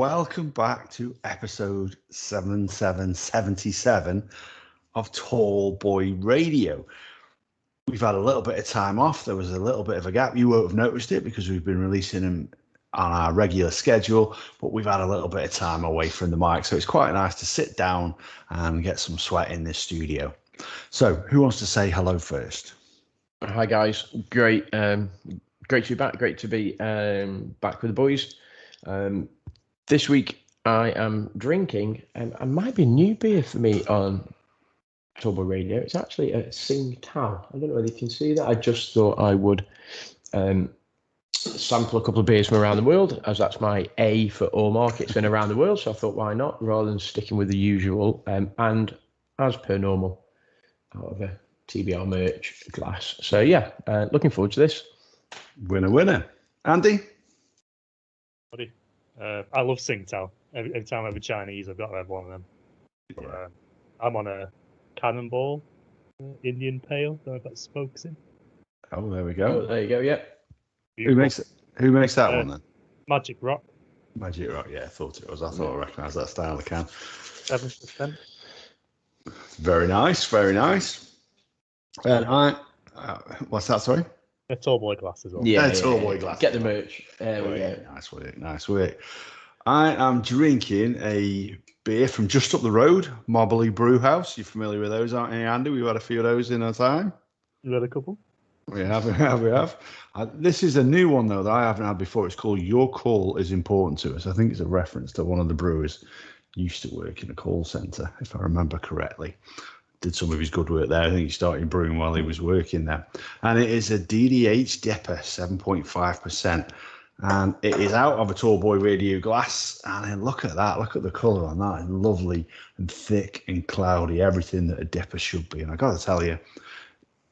welcome back to episode 7777 of Tall Boy Radio. We've had a little bit of time off. There was a little bit of a gap. You won't have noticed it because we've been releasing them on our regular schedule, but we've had a little bit of time away from the mic. So it's quite nice to sit down and get some sweat in this studio. So who wants to say hello first? Hi, guys. Great. Great to be back. Great to be back with the boys. This week I am drinking, it might be a new beer for me on Turbo Radio. It's actually a Tsingtao. I don't know whether you can see that. I just thought I would sample a couple of beers from around the world, as that's my A for all markets and around the world. So I thought, why not, rather than sticking with the usual. And as per normal, out of a TBR merch glass. So yeah, looking forward to this. Winner. Andy? I love Tsingtao. Every time I have a Chinese, I've got to have one of them. But, I'm on a Cannonball Indian Pale. Don't know if that's focusing. Oh, there we go. Oh, there you go. Yeah. Beautiful. Who makes that one then? Magic Rock. Magic Rock. Yeah, I thought it was. I thought I recognised that style of can. 7%. Very nice. Very nice. And what's that? Sorry. A tall boy glass as well. Yeah, tall boy glass. Get the merch. There we go. Nice work. I am drinking a beer from just up the road, Mobley Brew House. You're familiar with those, aren't you, Andy? We've had a few of those in our time. You had a couple? We have. This is a new one, though, that I haven't had before. It's called Your Call is Important to Us. I think it's a reference to one of the brewers used to work in a call centre, if I remember correctly. Did some of his good work there. I think he started brewing while he was working there. And it is a DDH DIPA, 7.5%. And it is out of a Tall Boy Radio glass. And then look at that. Look at the colour on that. It's lovely and thick and cloudy, everything that a DIPA should be. And I got to tell you,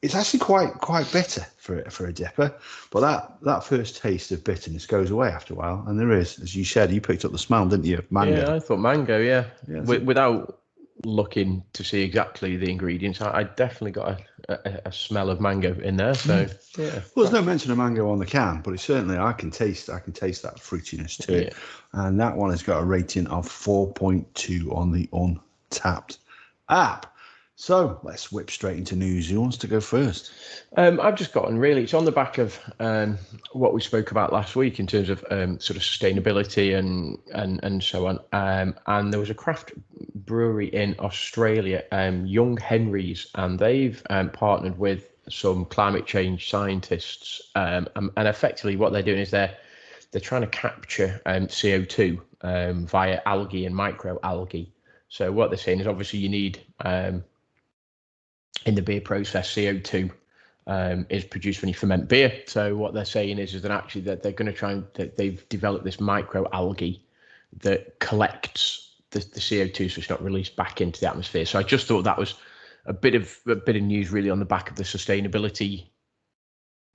it's actually quite bitter for a DIPA. But that first taste of bitterness goes away after a while. And there is, as you said, you picked up the smell, didn't you? Mango. Yeah, I thought mango, yeah. Without looking to see exactly the ingredients, I definitely got a smell of mango in there. So yeah. Well, there's no mention of mango on the can, but I can taste that fruitiness to it. And that one has got a rating of 4.2 on the Untapped app. So let's whip straight into news. Who wants to go first? I've just gotten it's on the back of what we spoke about last week in terms of sort of sustainability and so on. And there was a craft brewery in Australia, Young Henry's, and they've partnered with some climate change scientists. And effectively what they're doing is they're trying to capture CO2 via algae and microalgae. So what they're saying is obviously you need in the beer process, CO2 is produced when you ferment beer. So what they're saying is that actually that they're going to try and they've developed this microalgae that collects the CO2 so it's not released back into the atmosphere. So I just thought that was a bit of news really on the back of the sustainability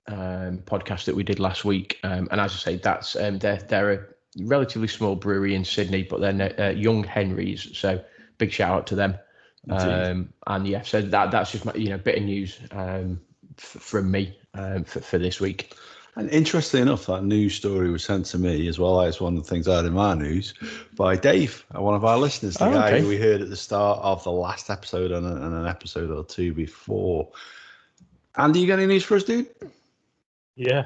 podcast that we did last week. And as I say, that's they're a relatively small brewery in Sydney, but they're Young Henry's. So big shout out to them. And yeah, so that's just my bit of news from me for this week. And interestingly enough, that news story was sent to me as well. It's one of the things I had in my news by Dave, one of our listeners, the guy who we heard at the start of the last episode and an episode or two before. Andy, you got any news for us, dude? Yeah,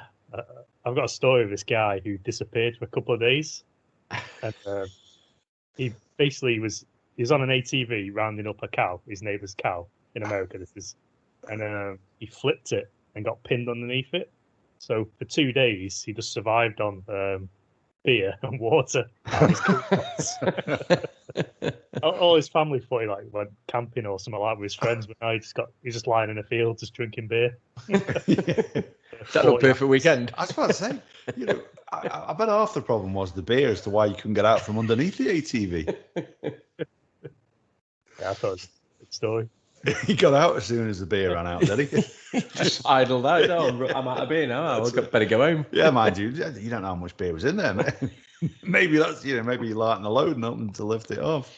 I've got a story of this guy who disappeared for a couple of days, and he basically was on an ATV rounding up a cow, his neighbour's cow in America. And he flipped it and got pinned underneath it. So for 2 days, he just survived on beer and water. All his family thought he went camping or something like that with his friends, but now he's just lying in a field just drinking beer. Is that not perfect weekend? I was about to say, I bet half the problem was the beer as to why you couldn't get out from underneath the ATV. Yeah, I thought it was a good story. He got out as soon as the beer ran out, did he? Just idled out. Oh, I'm out of beer now. I better go home. Yeah, mind you, you don't know how much beer was in there, mate. Maybe that's maybe you're lighting the load and nothing to lift it off.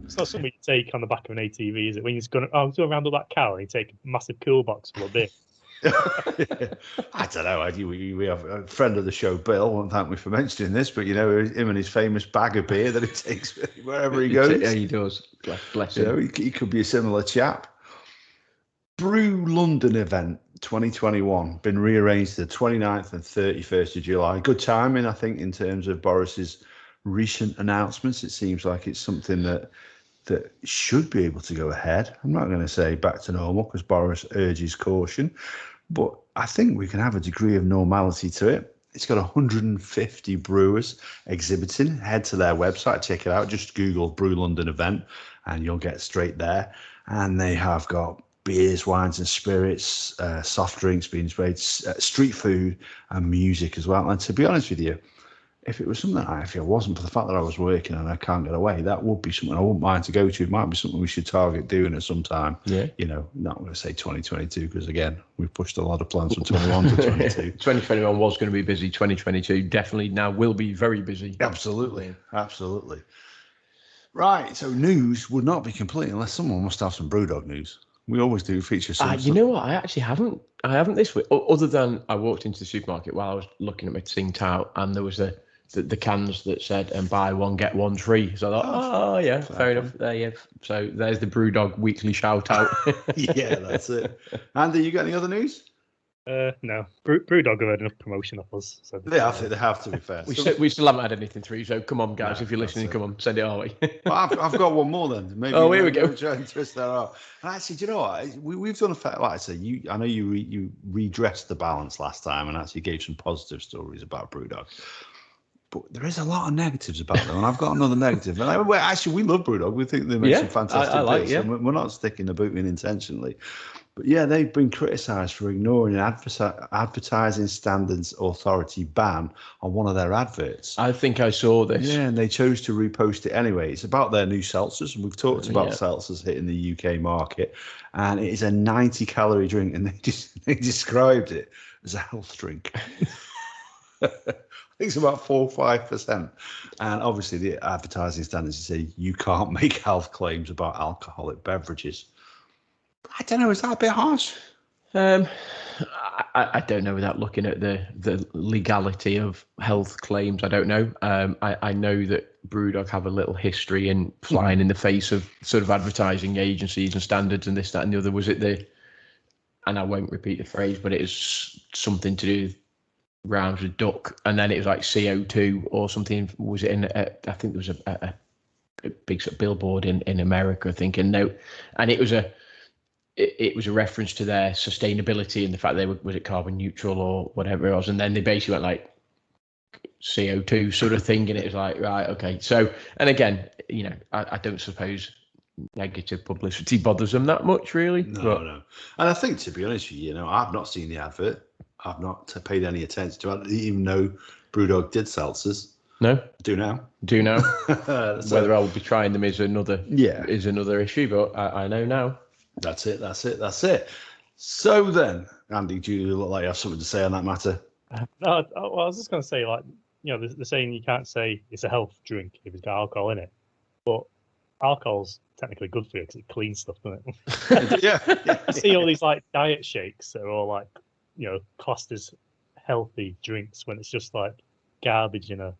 It's not something you take on the back of an ATV, is it? When you're going to round up that cow and you take a massive cool box full of beer. I don't know. We have a friend of the show, Bill. I won't thank me for mentioning this, but him and his famous bag of beer that he takes with him wherever he goes. Yeah, he does. Bless him. He could be a similar chap. Brew London event 2021 been rearranged to the 29th and 31st of July. Good timing, I think, in terms of Boris's recent announcements. It seems like it's something that should be able to go ahead. I'm not going to say back to normal because Boris urges caution, but I think we can have a degree of normality to it. It's got 150 brewers exhibiting. Head to their website, check it out. Just Google Brew London event and you'll get straight there. And they have got beers, wines and spirits, soft drinks being sprayed, street food and music as well. And to be honest with you, if it was something if it wasn't for the fact that I was working and I can't get away, that would be something I wouldn't mind to go to. It might be something we should target doing at some time. Yeah. Not going to say 2022 because, again, we've pushed a lot of plans from 21 to 22. 2021 was going to be busy. 2022 definitely now will be very busy. Absolutely. Right. So news would not be complete unless someone must have some Brewdog news. We always do feature some. You know what? I actually haven't. I haven't this week. Other than I walked into the supermarket while I was looking at my Tsing Tao, and there was the cans that said "and buy one get one free." So I thought, yeah, fair enough. There you. So there's the Brewdog weekly shout out. Yeah, that's it. Andy, you got any other news? No. Brewdog have had enough promotion of us. So they have to be fair. We still haven't had anything through. So come on, guys, if you're listening, come on, send it our way. Well, I've got one more then. Maybe. Oh, here we go. Try and twist that out. And actually, do you know what? We've done a fair. Like I say, I know you redressed the balance last time and actually gave some positive stories about Brewdog. But there is a lot of negatives about them, and I've got another negative. And actually, we love Brewdog. We think they make some fantastic beers. Yeah. And we're not sticking the boot in intentionally. But yeah, they've been criticised for ignoring an advertising standards authority ban on one of their adverts. I think I saw this. Yeah, and they chose to repost it anyway. It's about their new seltzers, and we've talked about seltzers hitting the UK market, and it is a 90-calorie drink, and they described it as a health drink. I think it's about 4 or 5%. And obviously the advertising standards say you can't make health claims about alcoholic beverages. I don't know, is that a bit harsh? I don't know without looking at the legality of health claims. I don't know. I know that Brewdog have a little history in flying in the face of sort of advertising agencies and standards and this, that and the other. Was it and I won't repeat the phrase, but it is something to do with rhymes with duck, and then it was like CO2 or something. Was it in? I think there was a big sort of billboard in America, I think, and it was a reference to their sustainability and the fact was it carbon neutral or whatever it was, and then they basically went like CO2 sort of thing, and it was like, right, okay. So, and again, I don't suppose negative publicity bothers them that much, really. No. And I think, to be honest with you, I've not seen the advert. I've not paid any attention to it. I didn't even know Brewdog did seltzers. No, do now. Whether I'll be trying them is another issue, but I know now. That's it. So then, Andy, do you look like you have something to say on that matter? No, I was just going to say, they're saying you can't say it's a health drink if it's got alcohol in it, but alcohol's technically good for you because it cleans stuff, doesn't it? Yeah. You see all these like diet shakes that are all like, classed as healthy drinks when it's just like garbage in a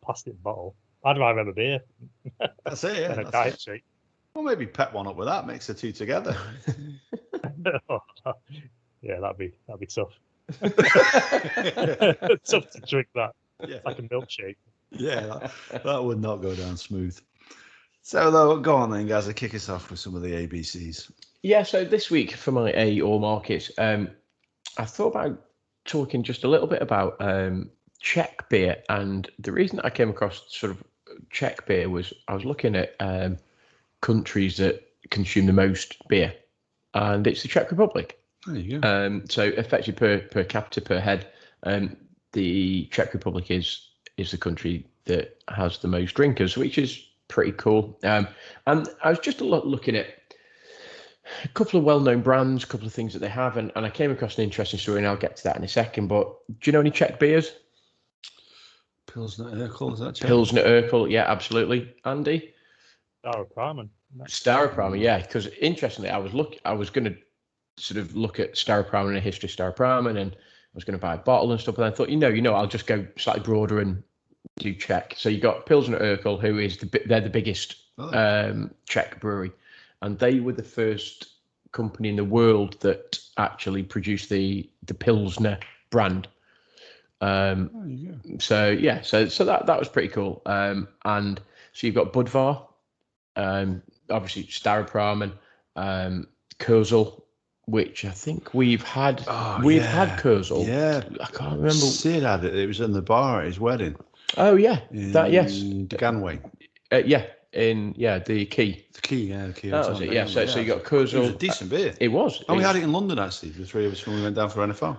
plastic bottle. I'd rather have a beer. That's it, yeah. Than a diet shake. Well, maybe pep one up with that, mix the two together. Yeah, that'd be tough. Tough to drink that. Yeah. It's like a milkshake. Yeah, that would not go down smooth. So, go on then, guys, kick us off with some of the ABCs. Yeah, so this week for my A or market, I thought about talking just a little bit about Czech beer, and the reason I came across sort of Czech beer was I was looking at countries that consume the most beer, and it's the Czech Republic. There you go. So effectively per capita per head, the Czech Republic is the country that has the most drinkers, which is pretty cool. And I was just looking at a couple of well-known brands, a couple of things that they have, and I came across an interesting story, and I'll get to that in a second. But do you know any Czech beers? Pilsner Urquell, is that Czech? Pilsner Urquell, yeah, absolutely. Andy? Staropramen. Staropramen, yeah. Because interestingly, I was going to sort of look at Staropramen and the history of Staropramen, and I was going to buy a bottle and stuff. And I thought, I'll just go slightly broader and do Czech. So you got Pilsner Urquell, who is they're the biggest Czech brewery, and they were the first company in the world that actually produced the Pilsner brand. So that was pretty cool. And so you've got Budvar, obviously Staropramen, Kozel, which I think we've had. Had Kozel. Yeah, I can't remember. Sid had it. It was in the bar at his wedding. Oh yeah, yes. Ganway. The Key. The Key, yeah, the Key. That was it. Yeah. So you got Kozel. It was a decent beer. It was. And we had it in London actually. The three of us when we went down for NFL.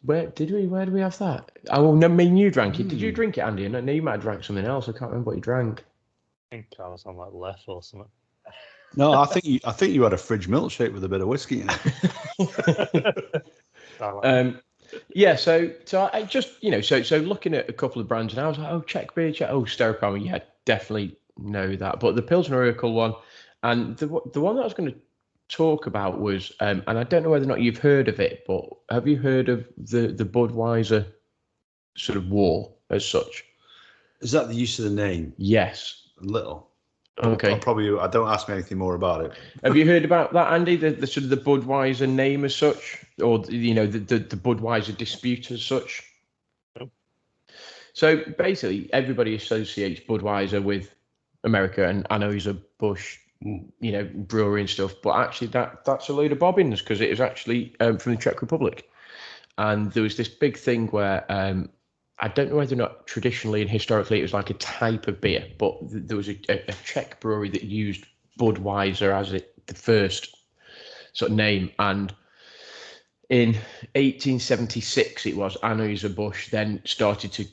Where did we have that? Oh no, I mean you drank it. Did you drink it, Andy? No, you might have drank something else. I can't remember what you drank. I think I was on like left or something. No, I think you had a fridge milkshake with a bit of whiskey in it. So I just so looking at a couple of brands, and I was like, oh, Czech beer, Staropramen, yeah, definitely know that. But the Pilsner Urquell one, and the one that I was going to talk about was, and I don't know whether or not you've heard of it, but have you heard of the Budweiser sort of war as such? Is that the use of the name? Yes. A little. Okay. I don't ask me anything more about it. Have you heard about that, Andy? The sort of the Budweiser name as such, or the Budweiser dispute as such? No. So basically, everybody associates Budweiser with America and Anheuser-Busch, brewery and stuff. But actually, that's a load of bobbins, because it was actually from the Czech Republic, and there was this big thing where. I don't know whether or not traditionally and historically it was like a type of beer, but there was a Czech brewery that used Budweiser as the first sort of name. And in 1876, it was Anheuser-Busch then started to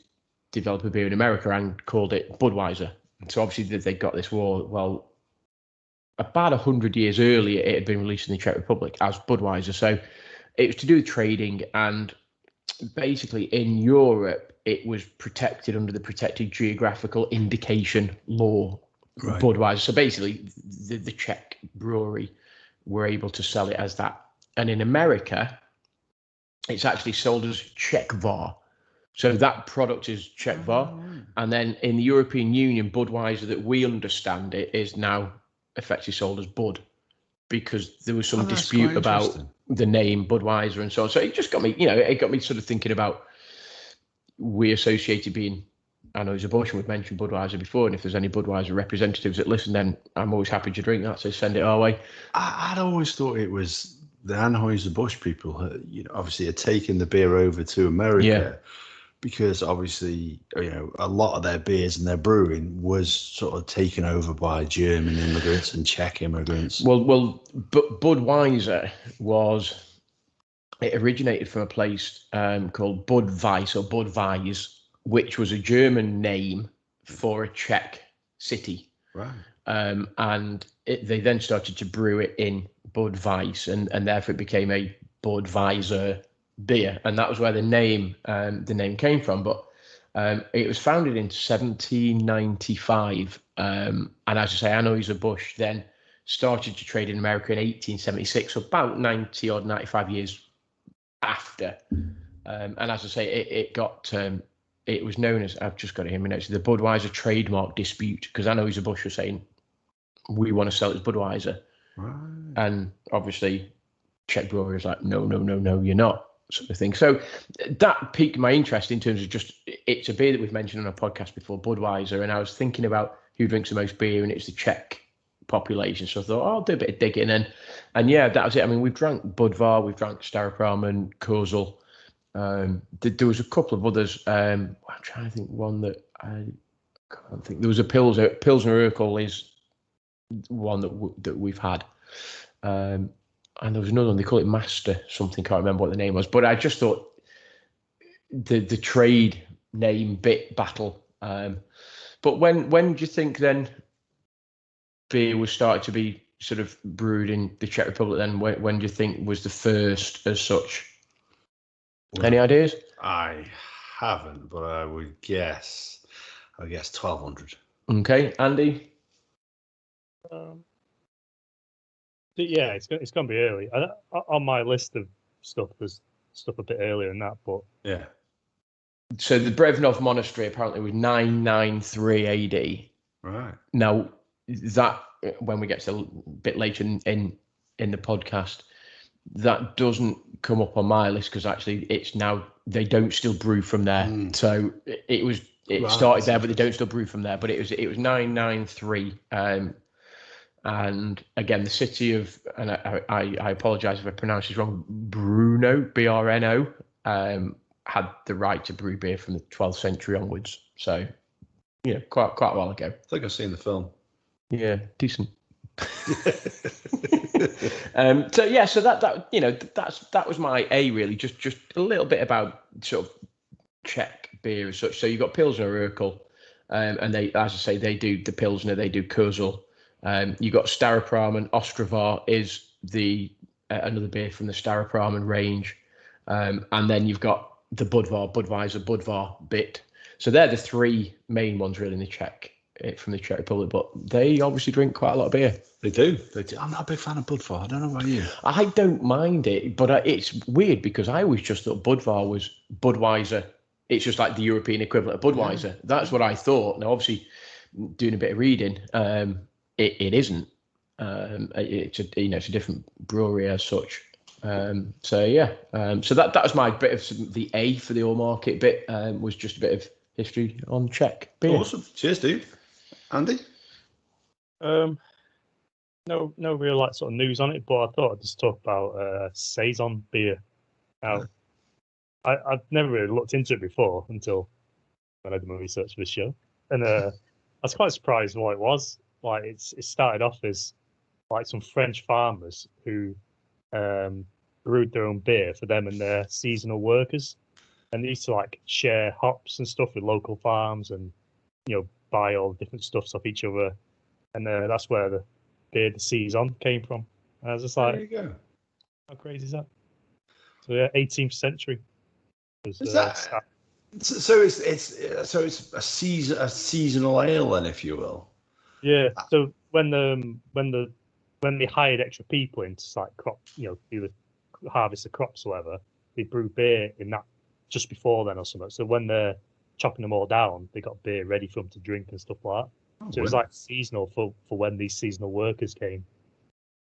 develop a beer in America and called it Budweiser. So obviously they got this war. Well, about 100 years earlier, it had been released in the Czech Republic as Budweiser. So it was to do with trading, and basically in Europe, it was protected under the protected geographical indication law, right. Budweiser. So basically, the Czech brewery were able to sell it as that. And in America, it's actually sold as Czechvar. So that product is Czechvar. And then in the European Union, Budweiser, that we understand it, is now effectively sold as Bud, because there was some dispute about the name Budweiser and so on. So it just got me, it got me sort of thinking about, we associate it being Anheuser-Busch, and we've mentioned Budweiser before, and if there's any Budweiser representatives that listen, then I'm always happy to drink that, so send it our way. I'd always thought it was the Anheuser-Busch people, obviously had taken the beer over to America, because obviously, a lot of their beers and their brewing was sort of taken over by German immigrants and Czech immigrants. Well, Budweiser it originated from a place called Budweis or Budweis, which was a German name for a Czech city. Right. And they then started to brew it in Budweis, and therefore it became a Budweiser beer, and that was where the name came from. But it was founded in 1795, and as I say, Anheuser-Busch then started to trade in America in 1876, so about 95 years after. And as I say, it got it was known as, I've just got it here, the Budweiser trademark dispute, because Anheuser-Busch was saying, we want to sell it as Budweiser, right. And obviously Czech brewery was like, no, you're not, sort of thing. So that piqued my interest in terms of just, it's a beer that we've mentioned on a podcast before, Budweiser, and I was thinking about who drinks the most beer, and it's the Czech population. So I thought, I'll do a bit of digging, and yeah, that was it. I mean, we've drank Budvar, we've drank Staropramen, Kozel. There was a couple of others. I'm trying to think one that I can't think. There was a Pilsner Urquell is one that we've had. And there was another one, they call it Master something, can't remember what the name was, but I just thought the trade name bit battle. But when do you think then beer was started to be sort of brewed in the Czech Republic? Then when do you think was the first as such? Well, any ideas? I haven't, but I would guess 1200. Okay, Andy? Yeah, it's going to be early. On my list of stuff, there's stuff a bit earlier than that, but Yeah. So the Brevnov Monastery apparently was 993 AD. Right. Now, that, when we get to a bit later in the podcast, that doesn't come up on my list because actually it's now, they don't still brew from there. So it started there, but they don't still brew from there. But it was 993. And again, the city of, and I apologize if I pronounce this wrong, Brno, Brno, had the right to brew beer from the 12th century onwards. So, yeah, quite a while ago. I think I've seen the film. Yeah, decent. So that was my A, really. Just a little bit about sort of Czech beer as such. So you've got Pilsner Urquell, and they, as I say, they do the Pilsner, they do Kurzel. You've got Staropramen. Ostrava is the another beer from the Staropramen range, and then you've got the Budvar bit. So they're the three main ones really in the from the Czech Republic. But they obviously drink quite a lot of beer. They do. I'm not a big fan of Budvar. I don't know about you. I don't mind it, but it's weird because I always just thought Budvar was Budweiser. It's just like the European equivalent of Budweiser. Yeah. That's what I thought. Now, obviously, doing a bit of reading, it isn't. It's a different brewery as such. So that was my bit of the A for the all market bit. Was just a bit of history on Czech beer. Awesome. Cheers, dude. Andy? No real sort of news on it, but I thought I'd just talk about saison beer. Now, I've never really looked into it before until when I did my research for the show, and I was quite surprised what it was. Like it started off as like some French farmers who brewed their own beer for them and their seasonal workers, and they used to like share hops and stuff with local farms, and buy all the different stuffs off each other, and that's where the beer, the saison, came from. And I was just like, there you go. How crazy is that? So yeah, 18th century. Was, is that so? It's a seasonal ale, then, if you will. Yeah. So when they hired extra people in to like crop, either harvest the crops or whatever, they brew beer in that just before then or something. So when they're chopping them all down, they got beer ready for them to drink and stuff like that. So it was like seasonal for when these seasonal workers came.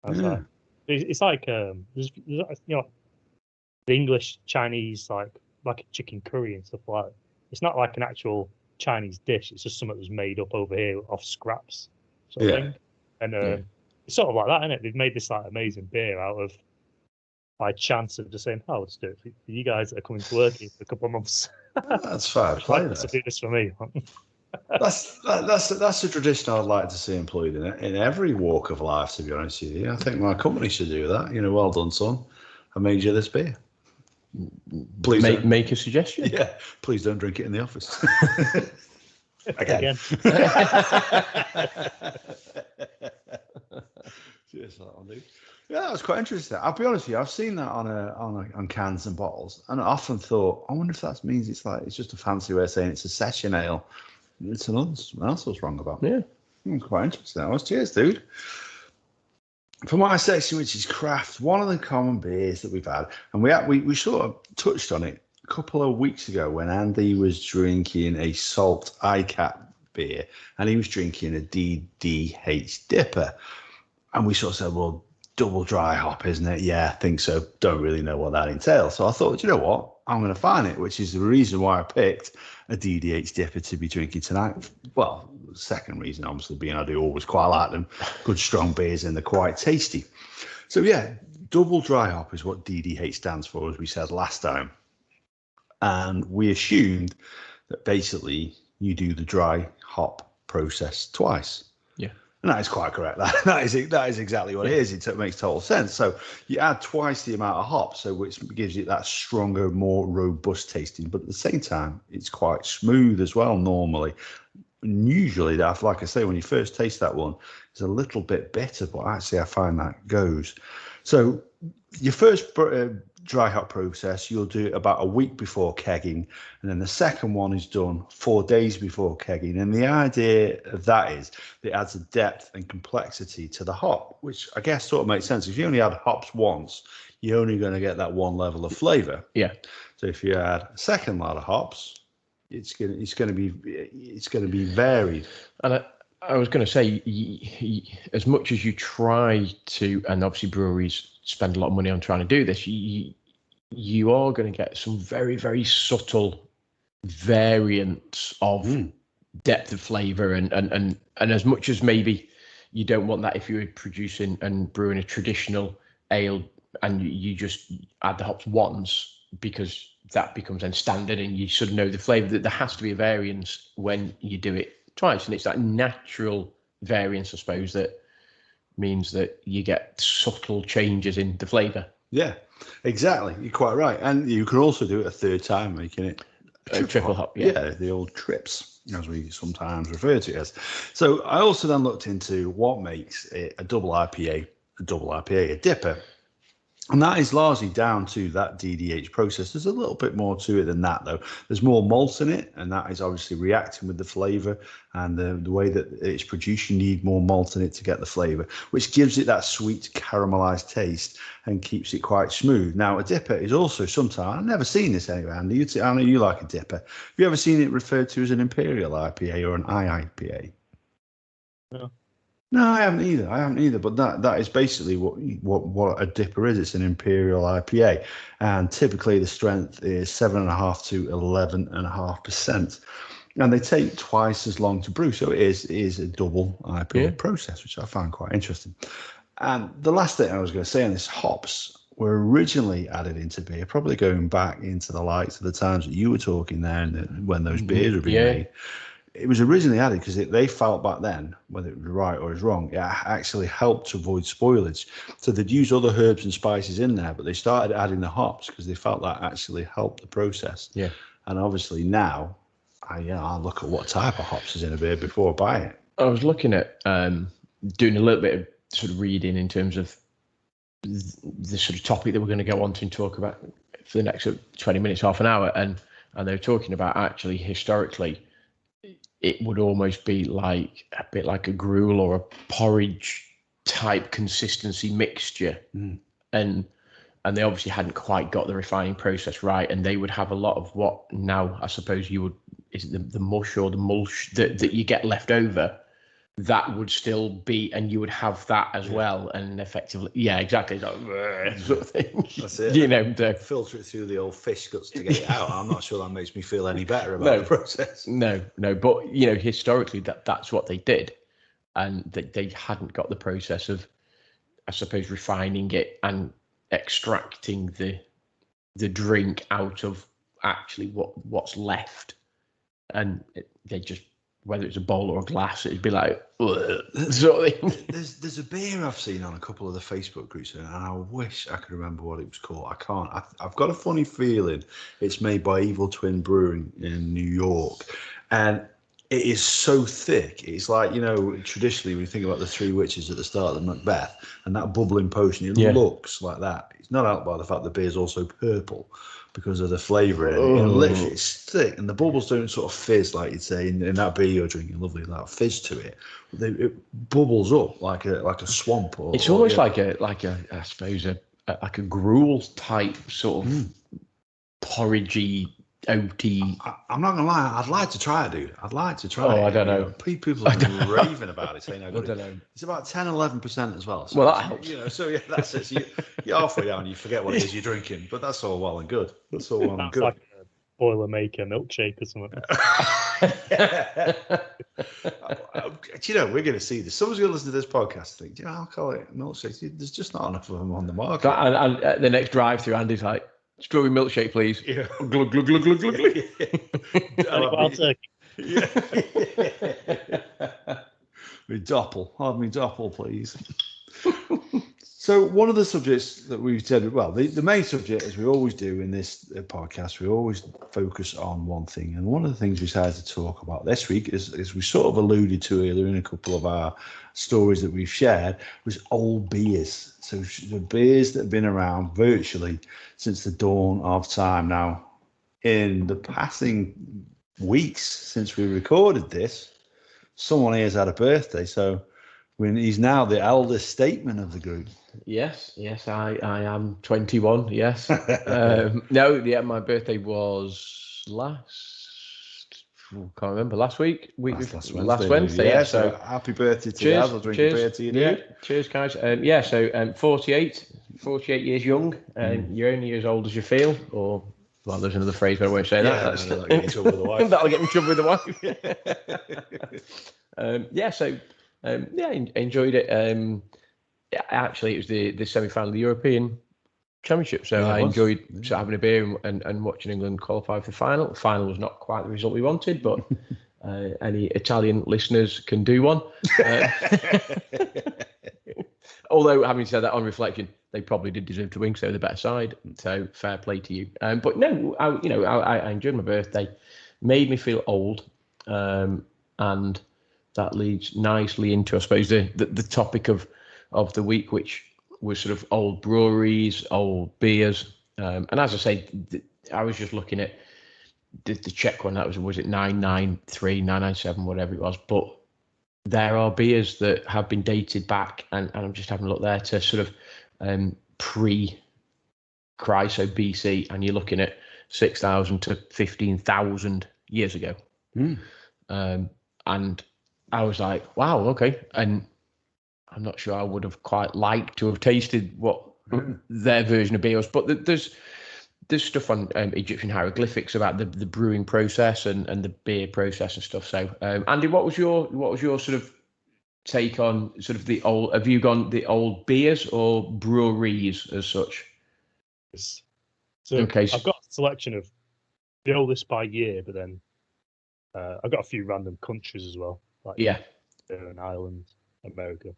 Like, it's like the English Chinese like a chicken curry and stuff like that. It's not like an actual Chinese dish. It's just something that was made up over here off scraps sort of thing. And it's sort of like that, isn't it? They've made this like amazing beer out of by chance of just saying, "Oh, let's do it for you guys that are coming to work here for a couple of months." That's fair play. Let's do this for me. That's a tradition I'd like to see employed in every walk of life. To be honest with you, I think my company should do that. Well done, son. I made you this beer. Please make a suggestion. Yeah, please don't drink it in the office. Again. Cheers for that one, dude. Yeah, that was quite interesting. I'll be honest with you, I've seen that on cans and bottles, and I often thought, I wonder if that means it's just a fancy way of saying it's a session ale. It's something else I was wrong about. Yeah. Quite interesting. That was. Cheers, dude. For my section, which is craft, one of the common beers that we've had, and we sort of touched on it a couple of weeks ago when Andy was drinking a salt ICAP beer, and he was drinking a DDH DIPA, and we sort of said, well, double dry hop, isn't it? Yeah, I think so. Don't really know what that entails. So I thought, you know what? I'm going to find it, which is the reason why I picked a DDH DIPA to be drinking tonight. Well, the second reason, obviously, being I do always quite like them. Good, strong beers, and they're quite tasty. So, yeah, double dry hop is what DDH stands for, as we said last time. And we assumed that basically you do the dry hop process twice. Yeah. And that is quite correct. That is exactly what it is. It makes total sense. So you add twice the amount of hops, so which gives it that stronger, more robust tasting. But at the same time, it's quite smooth as well normally. And usually, like I say, when you first taste that one, it's a little bit bitter, but actually I find that goes. So your first dry hop process, you'll do it about a week before kegging, and then the second one is done 4 days before kegging. And the idea of that is that it adds a depth and complexity to the hop, which I guess sort of makes sense. If you only add hops once, you're only going to get that one level of flavour. Yeah. So if you add a second lot of hops, it's going to be varied. And I was going to say, as much as you try to, and obviously breweries spend a lot of money on trying to do this, you are going to get some very, very subtle variants of depth of flavour, and as much as maybe you don't want that if you're producing and brewing a traditional ale and you just add the hops once, because that becomes then standard and you sort of know the flavour, that there has to be a variance when you do it twice, and it's that natural variance, I suppose, that means that you get subtle changes in the flavour. Yeah, exactly. You're quite right. And you can also do it a third time, making it triple hop. Yeah, the old trips, as we sometimes refer to it as. So I also then looked into what makes it a double IPA, a DIPA. And that is largely down to that DDH process. There's a little bit more to it than that, though. There's more malt in it, and that is obviously reacting with the flavour and the way that it's produced. You need more malt in it to get the flavour, which gives it that sweet caramelised taste and keeps it quite smooth. Now, a DIPA is also sometimes, I've never seen this anyway, Andy. I know you like a DIPA. Have you ever seen it referred to as an Imperial IPA or an IIPA? No. No, I haven't either. But that is basically what a DIPA is. It's an Imperial IPA, and typically the strength is 7.5 to 11.5%, and they take twice as long to brew. So it is a double IPA process, which I found quite interesting. And the last thing I was going to say on this, hops were originally added into beer, probably going back into the likes of the times that you were talking there, and when those beers were being made. It was originally added because they felt back then, whether it was right or it was wrong, it actually helped to avoid spoilage. So they'd use other herbs and spices in there, but they started adding the hops because they felt that actually helped the process. Yeah. And obviously now, I look at what type of hops is in a beer before I buy it. I was looking at doing a little bit of sort of reading in terms of the sort of topic that we're going to go on to and talk about for the next 20 minutes, half an hour, and they were talking about actually historically, it would almost be like a bit like a gruel or a porridge type consistency mixture. And they obviously hadn't quite got the refining process right, and they would have a lot of what now I suppose you would, is it the mush or the mulch that you get left over, that would still be, and you would have that as well, and effectively, exactly, like, sort of thing. That's it. You know, filter it through the old fish guts to get it out. I'm not sure that makes me feel any better about the process. No, but historically that's what they did, and they hadn't got the process of, I suppose, refining it and extracting the drink out of actually what's left, and they just, whether it's a bowl or a glass, it'd be like sort of thing. There's a beer I've seen on a couple of the Facebook groups, and I wish I could remember what it was called. I can't. I've got a funny feeling it's made by Evil Twin Brewing in New York, and it is so thick. It's like, traditionally we think about the Three Witches at the start of the Macbeth, and that bubbling potion, it looks like that. It's not helped by the fact the beer's also purple because of the flavour in it. Literally, it's thick, and the bubbles don't sort of fizz like you'd say in that beer you're drinking. Lovely, that fizz to it. It bubbles up like a swamp. It's almost like a I suppose like a gruel type sort of porridgey, oaty. I'm not gonna lie, I'd like to try it, dude. I'd like to try it. I don't know. People have been raving about it, saying I don't know. It's about 10-11% as well. So well, that helps. So that's it. So you're halfway down, you forget what it is you're drinking, but that's all well and good. That's all well and good. Like a Boilermaker milkshake or something. We're going to see this. Someone's going to listen to this podcast and think, alcoholic milkshakes, there's just not enough of them on the market. And at the next drive-through, Andy's like, strawberry milkshake, please. Yeah. Glug, glug, glug, glug, glug, glug. Me doppel. Have me doppel, please. So one of the subjects that we've said, well, the main subject, as we always do in this podcast, we always focus on one thing. And one of the things we decided to talk about this week is we sort of alluded to earlier in a couple of our stories that we've shared, was old beers. So the beers that have been around virtually since the dawn of time. Now, in the passing weeks since we recorded this, someone here's had a birthday. So he's now the eldest statesman of the group. Yes, I am 21. Yes. No, yeah, my birthday was can't remember, last week. Last Wednesday. Yeah, so happy birthday to Gaz. I'll drink a beer to you, dude. Yeah, cheers, guys. 48 years young, and you're only as old as you feel, or, well, there's another phrase, but I won't say that. That'll get in trouble with the wife. That'll get in trouble with the wife. Enjoyed it. Actually, it was the semi-final of the European Championship, so I enjoyed having a beer and watching England qualify for the final. The final was not quite the result we wanted, but any Italian listeners can do one. Although, having said that, on reflection, they probably did deserve to win, so they're the better side. So fair play to you. But no, I enjoyed my birthday. Made me feel old, and that leads nicely into, I suppose, the topic of the week, which was sort of old breweries, old beers. And as I say, I was just looking at the Czech one. That was it 993, 997, whatever it was. But there are beers that have been dated back, and I'm just having a look there to sort of pre-Christ, so BC, and you're looking at 6,000 to 15,000 years ago. And I was like, wow, okay. And I'm not sure I would have quite liked to have tasted what their version of beer was, but there's stuff on Egyptian hieroglyphics about the brewing process and the beer process and stuff. So, Andy, what was your sort of take on sort of the old? Have you gone the old beers or breweries as such? So okay, I've got a selection of the oldest by year, but then I've got a few random countries as well, like and Ireland, America.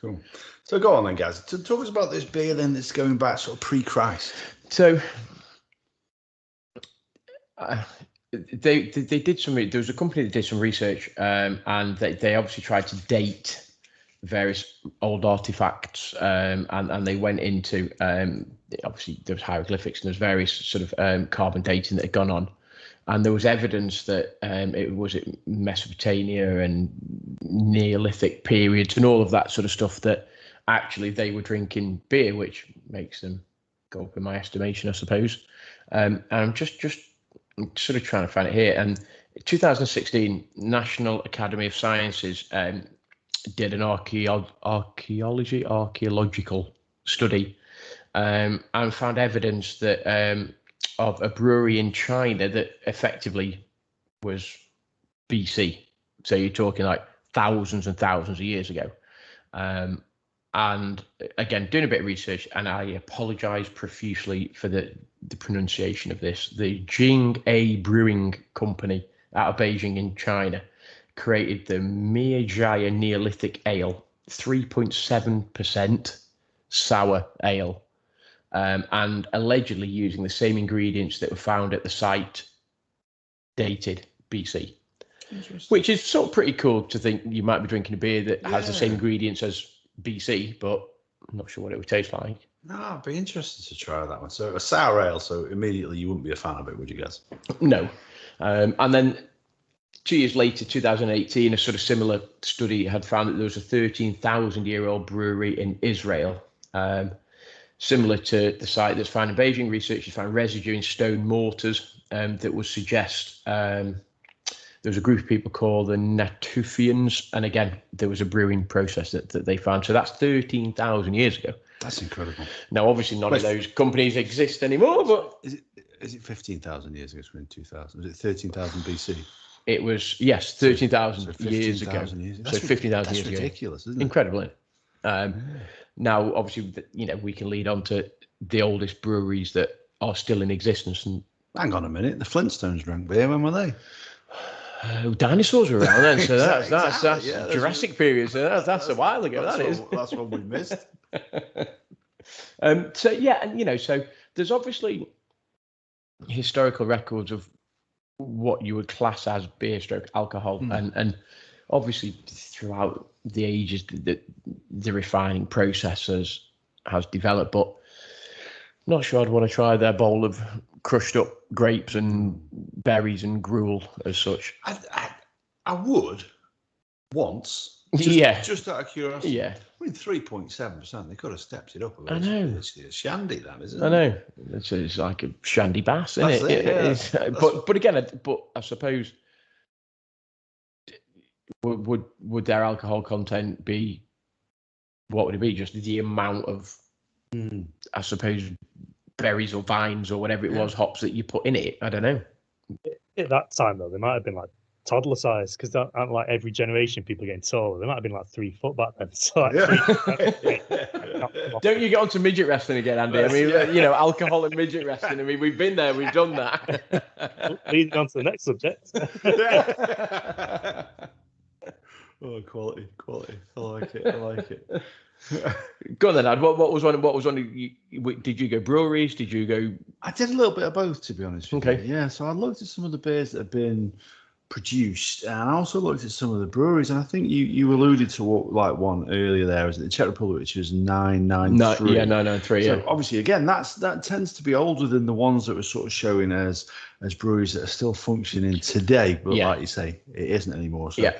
Cool. So go on then, Gaz. Talk us about this beer then that's going back sort of pre-Christ. So they did some. There was a company that did some research, and they obviously tried to date various old artifacts, and they went into obviously there was hieroglyphics and there's various sort of carbon dating that had gone on. And there was evidence that it was Mesopotamia and Neolithic periods and all of that sort of stuff that actually they were drinking beer, which makes them go up in my estimation, I suppose. And I'm just sort of trying to find it here. And 2016, National Academy of Sciences did an archaeological study and found evidence that of a brewery in China that effectively was BC. So you're talking like thousands and thousands of years ago. And again, doing a bit of research, and I apologize profusely for the pronunciation of this. The Jing A Brewing Company out of Beijing in China created the Miajaya Neolithic Ale, 3.7% sour ale. And allegedly using the same ingredients that were found at the site dated BC, which is sort of pretty cool to think you might be drinking a beer that has the same ingredients as BC, but I'm not sure what it would taste like. No, I'd be interested to try that one. So a sour ale, so immediately you wouldn't be a fan of it, would you guys? No. And then 2 years later, 2018, a sort of similar study had found that there was a 13,000-year-old brewery in Israel. Similar to the site that's found in Beijing, researchers found residue in stone mortars that would suggest there was a group of people called the Natufians, and again, there was a brewing process that they found. So that's 13,000 years ago. That's incredible. Now, obviously, none of those companies exist anymore, but is it 15,000 years ago? We're in 2000. Was it 13,000 BC? It was 13,000 years ago. So 15,000 years ago. That's ridiculous, isn't it? Incredible, isn't it? Now, obviously, we can lead on to the oldest breweries that are still in existence. And hang on a minute, the Flintstones drank beer. When were they? Dinosaurs were around then, so that's Exactly, Jurassic period. So that's a while ago. That's what we missed. So yeah, and so there's obviously historical records of what you would class as beer stroke alcohol, and obviously throughout the ages the refining process has developed, but not sure I'd want to try their bowl of crushed up grapes and berries and gruel as such. I would once. Just out of curiosity. Yeah. I mean, 3.7%. They could have stepped it up a bit. I know. It's a shandy, that isn't it? I know. It's like a shandy bass, isn't it? Yeah. But again, I suppose would their alcohol content be? What would it be? Just the amount of, I suppose, berries or vines or whatever it was, hops that you put in it. I don't know. At that time, though, they might have been like toddler size, because like every generation, people are getting taller. They might have been like 3 foot back then. So Don't you get onto midget wrestling again, Andy? I mean, alcohol and midget wrestling. I mean, we've been there, we've done that. Leading on to the next subject. Oh, quality. I like it. Go on then, Ad. What was on? Did you go breweries? Did you go? I did a little bit of both, to be honest with you. Yeah, so I looked at some of the beers that have been produced, and I also looked at some of the breweries, and I think you alluded to one earlier there, was it the Czech Republic, which was 993. 993. So obviously, again, that tends to be older than the ones that were sort of showing as breweries that are still functioning today, but like you say, it isn't anymore. So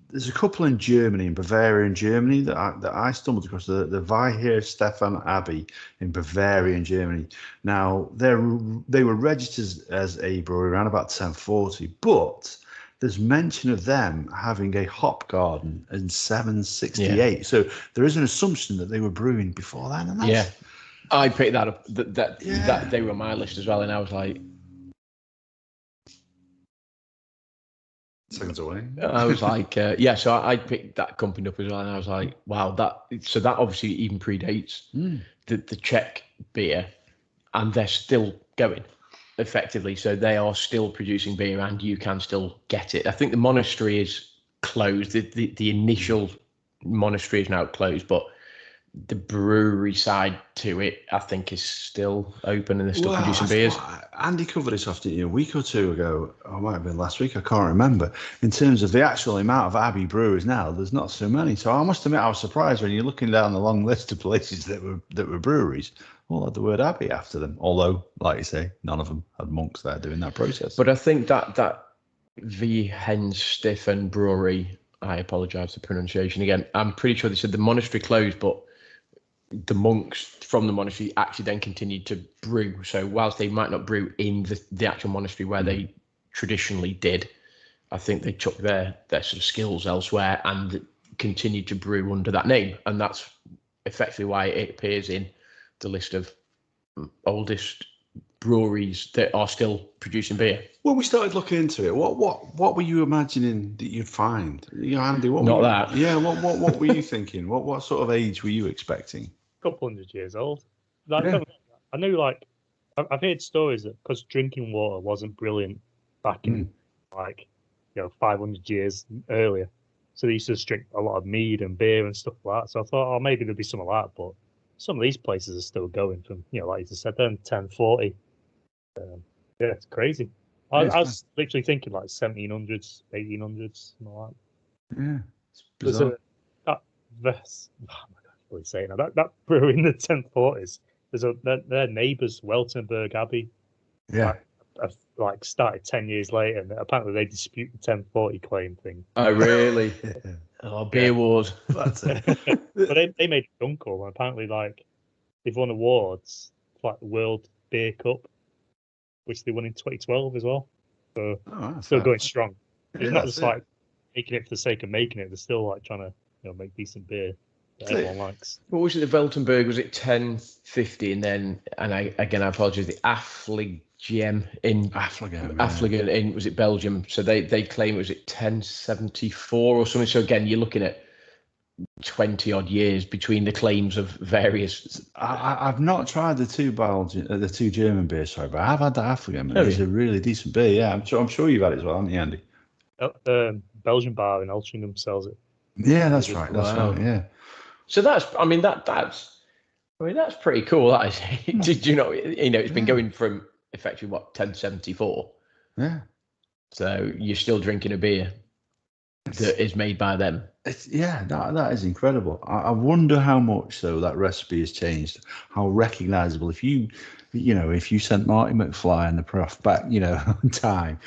there's a couple in Germany, in Bavaria, in Germany, that I stumbled across, the Weiher Stefan Abbey in Bavaria, in Germany. Now, they were registered as a brewery around about 1040, but there's mention of them having a hop garden in 768. Yeah. So there is an assumption that they were brewing before that. And that's, I picked that up. That they were on my list as well, and I was like, seconds away. I was like, so I picked that company up as well, and I was like, wow, that obviously even predates the Czech beer, and they're still going effectively. So they are still producing beer, and you can still get it. I think the monastery is closed. The initial monastery is now closed, but the brewery side to it, I think, is still open, and they're still producing beers. Andy covered this off, didn't you, a week or two ago? Or it might have been last week, I can't remember. In terms of the actual amount of Abbey brewers now, there's not so many. So I must admit, I was surprised when you're looking down the long list of places that were breweries, all had the word Abbey after them. Although, like you say, none of them had monks there doing that process. But I think that Weihenstephan brewery, I apologise for pronunciation again, I'm pretty sure they said the monastery closed, but the monks from the monastery actually then continued to brew. So whilst they might not brew in the actual monastery where they traditionally did, I think they took their sort of skills elsewhere and continued to brew under that name. And that's effectively why it appears in the list of oldest breweries that are still producing beer. When we started looking into it, what were you imagining that you'd find? Andy, what were you thinking? What sort of age were you expecting? Couple 100 years old. I know, I've heard stories that because drinking water wasn't brilliant back in 500 years earlier, so they used to drink a lot of mead and beer and stuff like that. So I thought, maybe there'd be some of that, but some of these places are still going from, like you just said, then 1040. It's crazy. I was literally thinking like 1700s, 1800s, something like that. Yeah, it's bizarre. That brewery in the 1040s. Their neighbours, Weltenberg Abbey. Yeah. Started 10 years later, and apparently they dispute the 1040 claim thing. Oh, really? Beer wars. That's it. But they made a Dunkel, and apparently they've won awards for the World Beer Cup, which they won in 2012 as well. So still going strong. It's not just making it for the sake of making it. They're still trying to make decent beer that everyone likes. What was it? The Weltenberg, was it 1050? And then, I apologize, the Affligem in was it Belgium? So they claim it was at 1074 or something. So again, you're looking at 20 odd years between the claims of various. I've not tried the two German beers, but I have had the Affligem. It's a really decent beer. Yeah, I'm sure you've had it as well, haven't you, Andy? Belgian bar in Altrincham sells it. Yeah, that's right. That's right. Yeah. So that's pretty cool. That is. Did you know? It's been going from effectively 1074. Yeah. So you're still drinking a beer that is made by them. That is incredible. I wonder how much though that recipe has changed. How recognisable if you sent Marty McFly and the Prof back, in time.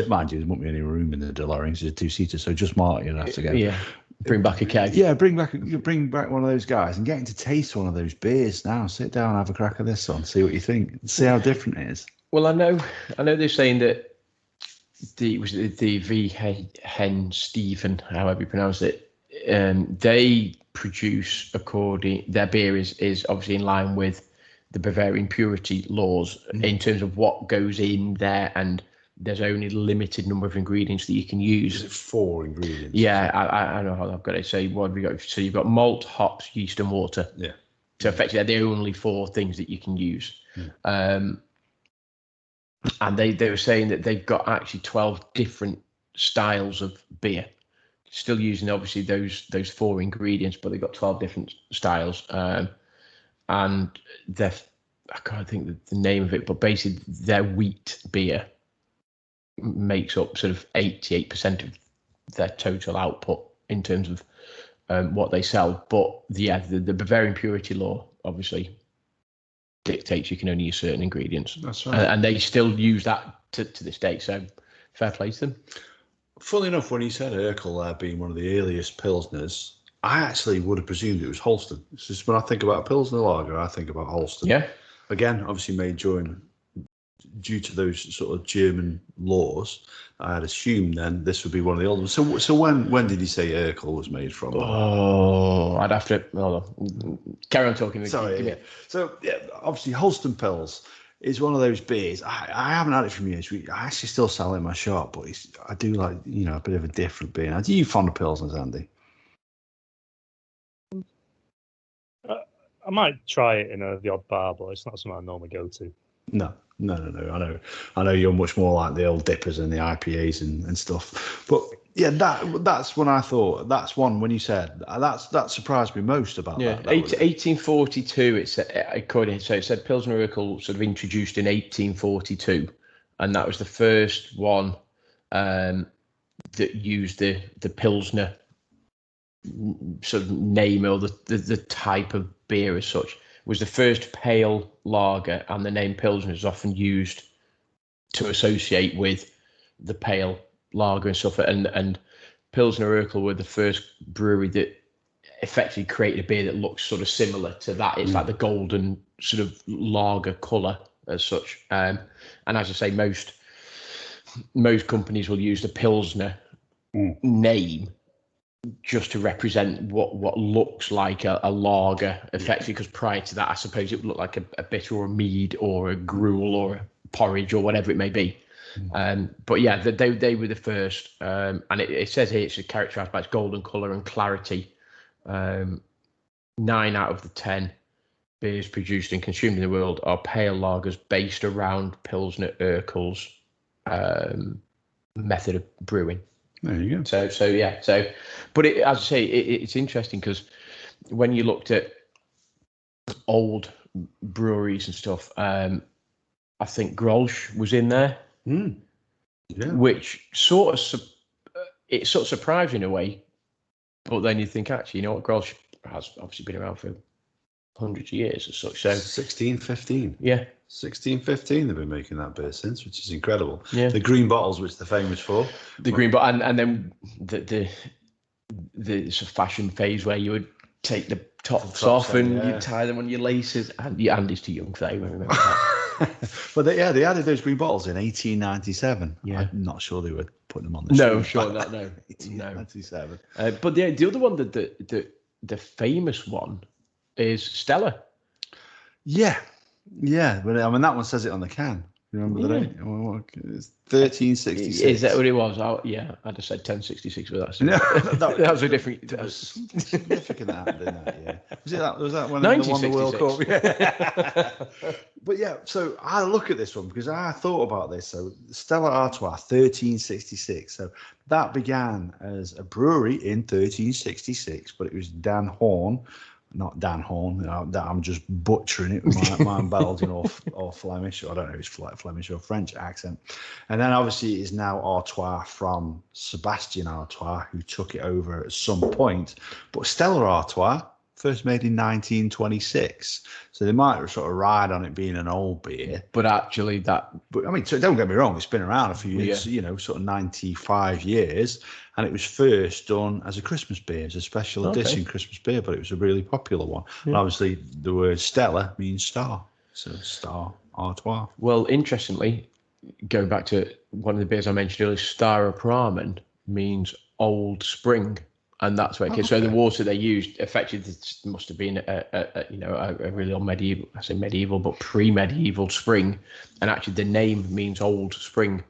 Mind you, there won't be any room in the DeLorean. It's a 2-seater, so just Marty would have to go. Yeah. Bring back a keg. Yeah, bring back one of those guys and getting to taste one of those beers now. Sit down, have a crack of this one, see what you think, see how different it is. Well, I know they're saying that the V Hen Stephen, however you pronounce it, they produce their beer is obviously in line with the Bavarian purity laws in terms of what goes in there, and there's only a limited number of ingredients that you can use. Is it 4 ingredients? Yeah, I know how I've got it. So what have we got? So you've got malt, hops, yeast, and water. Yeah. So effectively, they're the only 4 things that you can use. And they were saying that they've got actually 12 different styles of beer, still using obviously those 4 ingredients, but they've got 12 different styles. And I can't think of the name of it, but basically their wheat beer makes up sort of 88% of their total output in terms of what they sell. But the Bavarian purity law obviously dictates you can only use certain ingredients. That's right. And they still use that to this day. So fair play to them. Funnily enough, when you said Urkel being one of the earliest Pilsners, I actually would have presumed it was Holsten. It's just when I think about a Pilsner lager, I think about Holsten. Yeah. Again, obviously made due to those sort of German laws. I had assumed then this would be one of the old ones. So when did you say Urkel was made from? Oh, I'd have to hold on. Carry on talking. Sorry. So obviously Holsten Pils is one of those beers. I haven't had it for years. I actually still sell it in my shop, but I do like a bit of a different beer. Now, do you fond of Pilsners, Andy? I might try it in the odd bar, but it's not something I normally go to. No. I know you're much more like the old dippers and the IPAs and stuff. But yeah, that's when I thought that's one when you said that surprised me most about that. 1842. It said Pilsner Urquell sort of introduced in 1842, and that was the first one that used the Pilsner sort of name or the type of beer as such. Was the first pale lager, and the name Pilsner is often used to associate with the pale lager and stuff. And Pilsner Urquell were the first brewery that effectively created a beer that looks sort of similar to that. It's like the golden sort of lager colour as such. And as I say, most companies will use the Pilsner name just to represent what looks like a lager, effectively, because prior to that, I suppose it would look like a bitter or a mead or a gruel or a porridge or whatever it may be. But yeah, they were the first, and it says here it's characterised by its golden colour and clarity. 9 out of the 10 beers produced and consumed in the world are pale lagers based around Pilsner Urquell's method of brewing. There you go. But as I say, it's interesting because when you looked at old breweries and stuff, I think Grolsch was in there, which sort of surprised in a way. But then you think, actually, Grolsch has obviously been around for hundreds of years as such. So 1615. Yeah. 1615 they've been making that beer since, which is incredible. Yeah. The green bottles, which they're famous for. The green bottle, and then the sort of fashion phase where you would take the tops off and you tie them on your laces. Andy's too young for that. You won't remember that. But they added those green bottles in 1897. Yeah. I'm not sure they were putting them on the No, street. sure not. No, 1897. But the other one, the famous one, is Stella. Yeah, but I mean that one says it on the can. You remember the date? It's 1366. Is that what it was? Yeah, I'd have said 1066, but that's that was a different. That was significant that happened in that year. Was that when 1966. they won the World Cup? Yeah. But yeah, so I look at this one because I thought about this. So Stella Artois, 1366. So that began as a brewery in 1366, but it was Dan Horn. Not Dan Horn, that I'm just butchering it with my Belgian or Flemish, or I don't know if it's Flemish or French accent. And then obviously it is now Artois from Sebastien Artois, who took it over at some point. But Stella Artois, first made in 1926. So they might sort of ride on it being an old beer. But actually But I mean, so don't get me wrong, it's been around a few years, sort of 95 years. And it was first done as a Christmas beer, as a special edition Christmas beer, but it was a really popular one. Yeah. And obviously the word Stella means star. So Star Artois. Well, interestingly, going back to one of the beers I mentioned earlier, Staropramen means old spring. And that's where it came. So the water they used effectively must have been a really old medieval, I say medieval, but pre-medieval spring. And actually the name means old spring.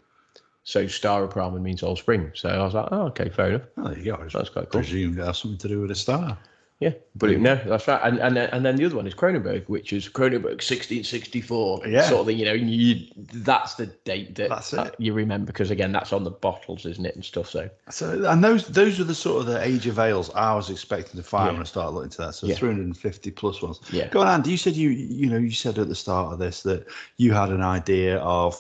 So Staropramen means old spring. So I was like, oh, okay, fair enough. Oh, there you go. That's quite cool. Presumed it has something to do with a star. Yeah, but no, that's right. And then the other one is Kronenberg, which is Kronenberg 1664. Yeah. Sort of thing, that's the date that's it. You remember, because again, that's on the bottles, isn't it, and stuff. So and those are the sort of the age of ales I was expecting to find when I started looking to that. So 350 plus ones. Yeah. Go on, Andy. You said you said at the start of this that you had an idea of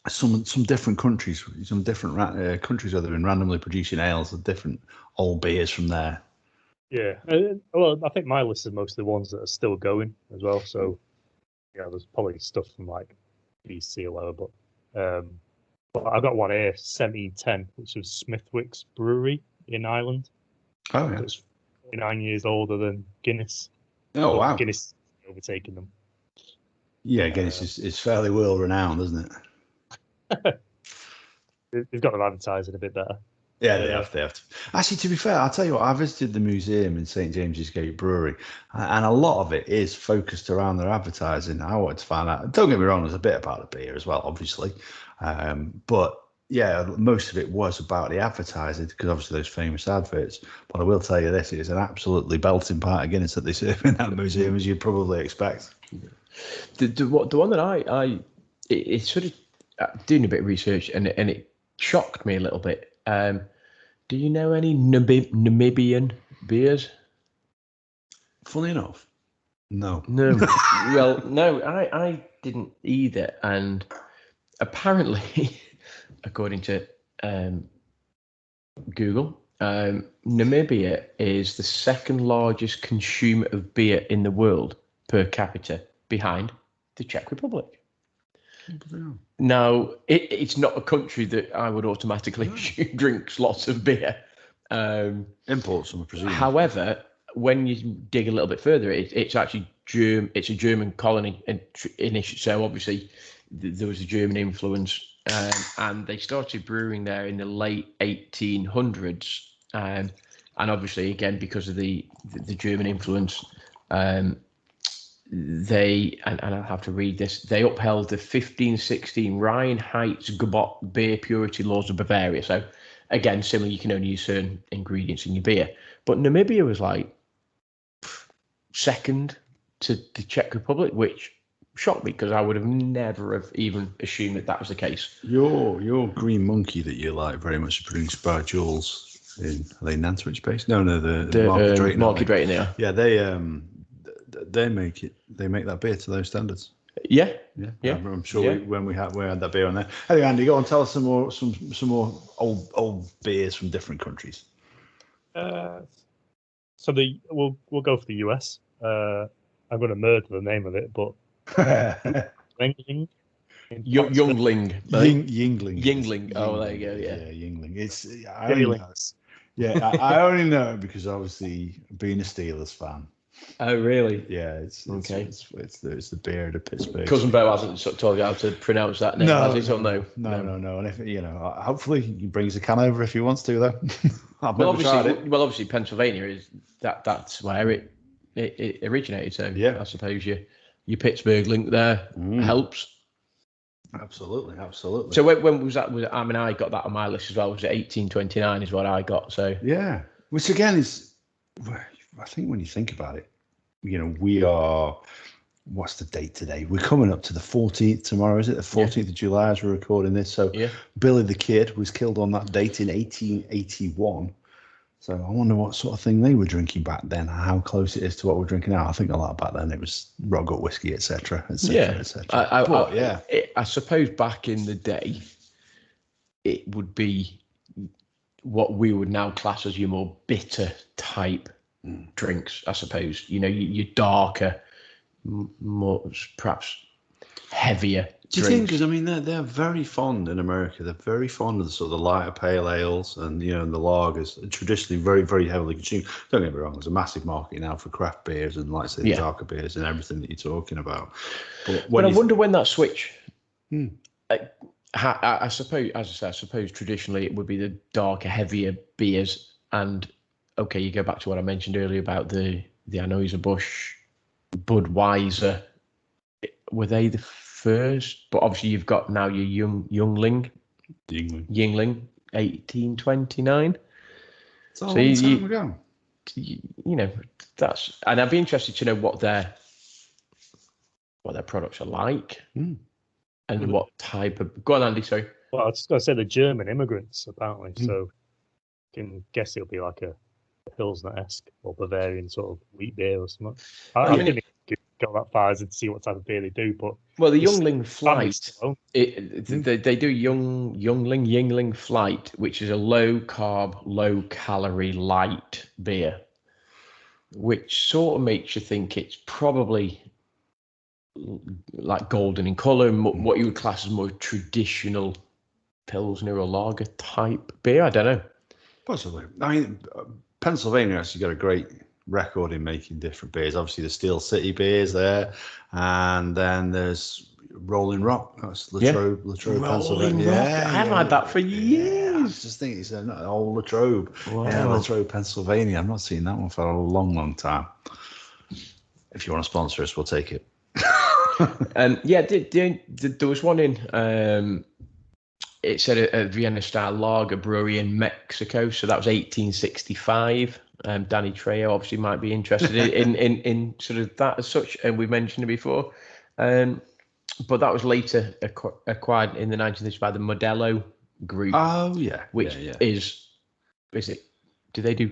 some different countries, some different countries that have been randomly producing ales of different old beers from there. Yeah, well, I think my list is mostly ones that are still going as well. So, yeah, there's probably stuff from like BC or whatever, but I got one here, 1710, which was Smithwick's Brewery in Ireland. Oh yeah, it's 49 years older than Guinness. Oh wow, Guinness overtaking them. Yeah, Guinness is fairly well renowned, isn't it? They've got them advertising a bit better. Yeah, they have to. Actually, to be fair, I'll tell you what, I visited the museum in St. James's Gate Brewery, and a lot of it is focused around their advertising. I wanted to find out, don't get me wrong, there's a bit about the beer as well, obviously. But yeah, most of it was about the advertising, because obviously those famous adverts. But I will tell you this, it is an absolutely belting part of Guinness that they serve in that museum, as you'd probably expect. The one that it's sort of doing a bit of research, and it shocked me a little bit. Do you know any Namibian beers? Funny enough, no. Well, no, I didn't either. And apparently, according to Google, Namibia is the second largest consumer of beer in the world per capita, behind the Czech Republic. Now, it's not a country that I would automatically assume drinks lots of beer. Imports, I'm presuming. However, when you dig a little bit further, it's actually it's a German colony, so obviously there was a German influence, and they started brewing there in the late 1800s, and obviously again because of the German influence. They, and I'll have to read this, they upheld the 1516 Reinheitsgebot beer purity laws of Bavaria. So again, similar, you can only use certain ingredients in your beer. But Namibia was like second to the Czech Republic, which shocked me, because I would have never have even assumed that was the case. Your Green Monkey that you like very much produced by Jules are they Nantwich based? No, the Market Drayton. Market Drayton, yeah. They make that beer to those standards. Yeah. I'm sure when we had that beer on there. Anyway, Andy, go on, tell us some more old beers from different countries. So we'll go for the US. I'm going to murder the name of it, but Youngling. Yingling. Oh, there you go. Yeah, Yingling. I only know it because obviously being a Steelers fan. Oh, really? Yeah, it's the beer of the Pittsburgh. Cousin Bo hasn't told you how to pronounce that name, has he? So no. And if hopefully he brings a can over if he wants to, though. Obviously Pennsylvania is that's where it originated. So yeah, I suppose your Pittsburgh link there helps. Absolutely, absolutely. So when was that? I mean, I got that on my list as well. Was it 1829 is what I got? So yeah, which again is, I think when you think about it, we are. What's the date today? We're coming up to the 14th tomorrow. Is it the 14th of July as we're recording this? So Billy the Kid was killed on that date in 1881. So I wonder what sort of thing they were drinking back then, how close it is to what we're drinking now. I think a lot back then it was raw gut whiskey, etc., etc., etc. I suppose back in the day, it would be what we would now class as your more bitter type drinks, I suppose. Your darker, more perhaps heavier. Do you think? Because I mean, they're very fond in America. They're very fond of the sort of the lighter pale ales and and the lagers. Traditionally, very very heavily consumed. Don't get me wrong. There's a massive market now for craft beers and the darker beers and everything that you're talking about. But I wonder when that switch. I suppose, as I say, I suppose traditionally it would be the darker, heavier beers. And okay, you go back to what I mentioned earlier about the Anheuser-Busch, Budweiser. Were they the first? But obviously you've got now your Yingling, 1829. It's a long time ago. That's, and I'd be interested to know what their products are like, and what type of. Go on, Andy. Sorry. Well, I was going to say the German immigrants apparently. So you can guess it'll be like a Pilsner-esque or Bavarian sort of wheat beer or something. I didn't go that far as to see what type of beer they do, but the Yingling Flight, they do Yingling Flight, which is a low carb, low calorie light beer, which sort of makes you think it's probably like golden in colour, what you would class as more traditional Pilsner or lager type beer. I don't know. Possibly. I mean, Pennsylvania actually got a great record in making different beers. Obviously, the Steel City beers there, and then there's Rolling Rock. That's Latrobe, Pennsylvania. I haven't had that for years. I just think it's an old Latrobe. Wow. Yeah, Latrobe, Pennsylvania. I'm not seeing that one for a long, long time. If you want to sponsor us, we'll take it. There was one in. It said a Vienna style lager brewery in Mexico, so that was 1865. Danny Trejo obviously might be interested in sort of that as such, and we mentioned it before. But that was later acquired in the 1930s by the Modelo Group. Oh yeah, which is it? Do they do?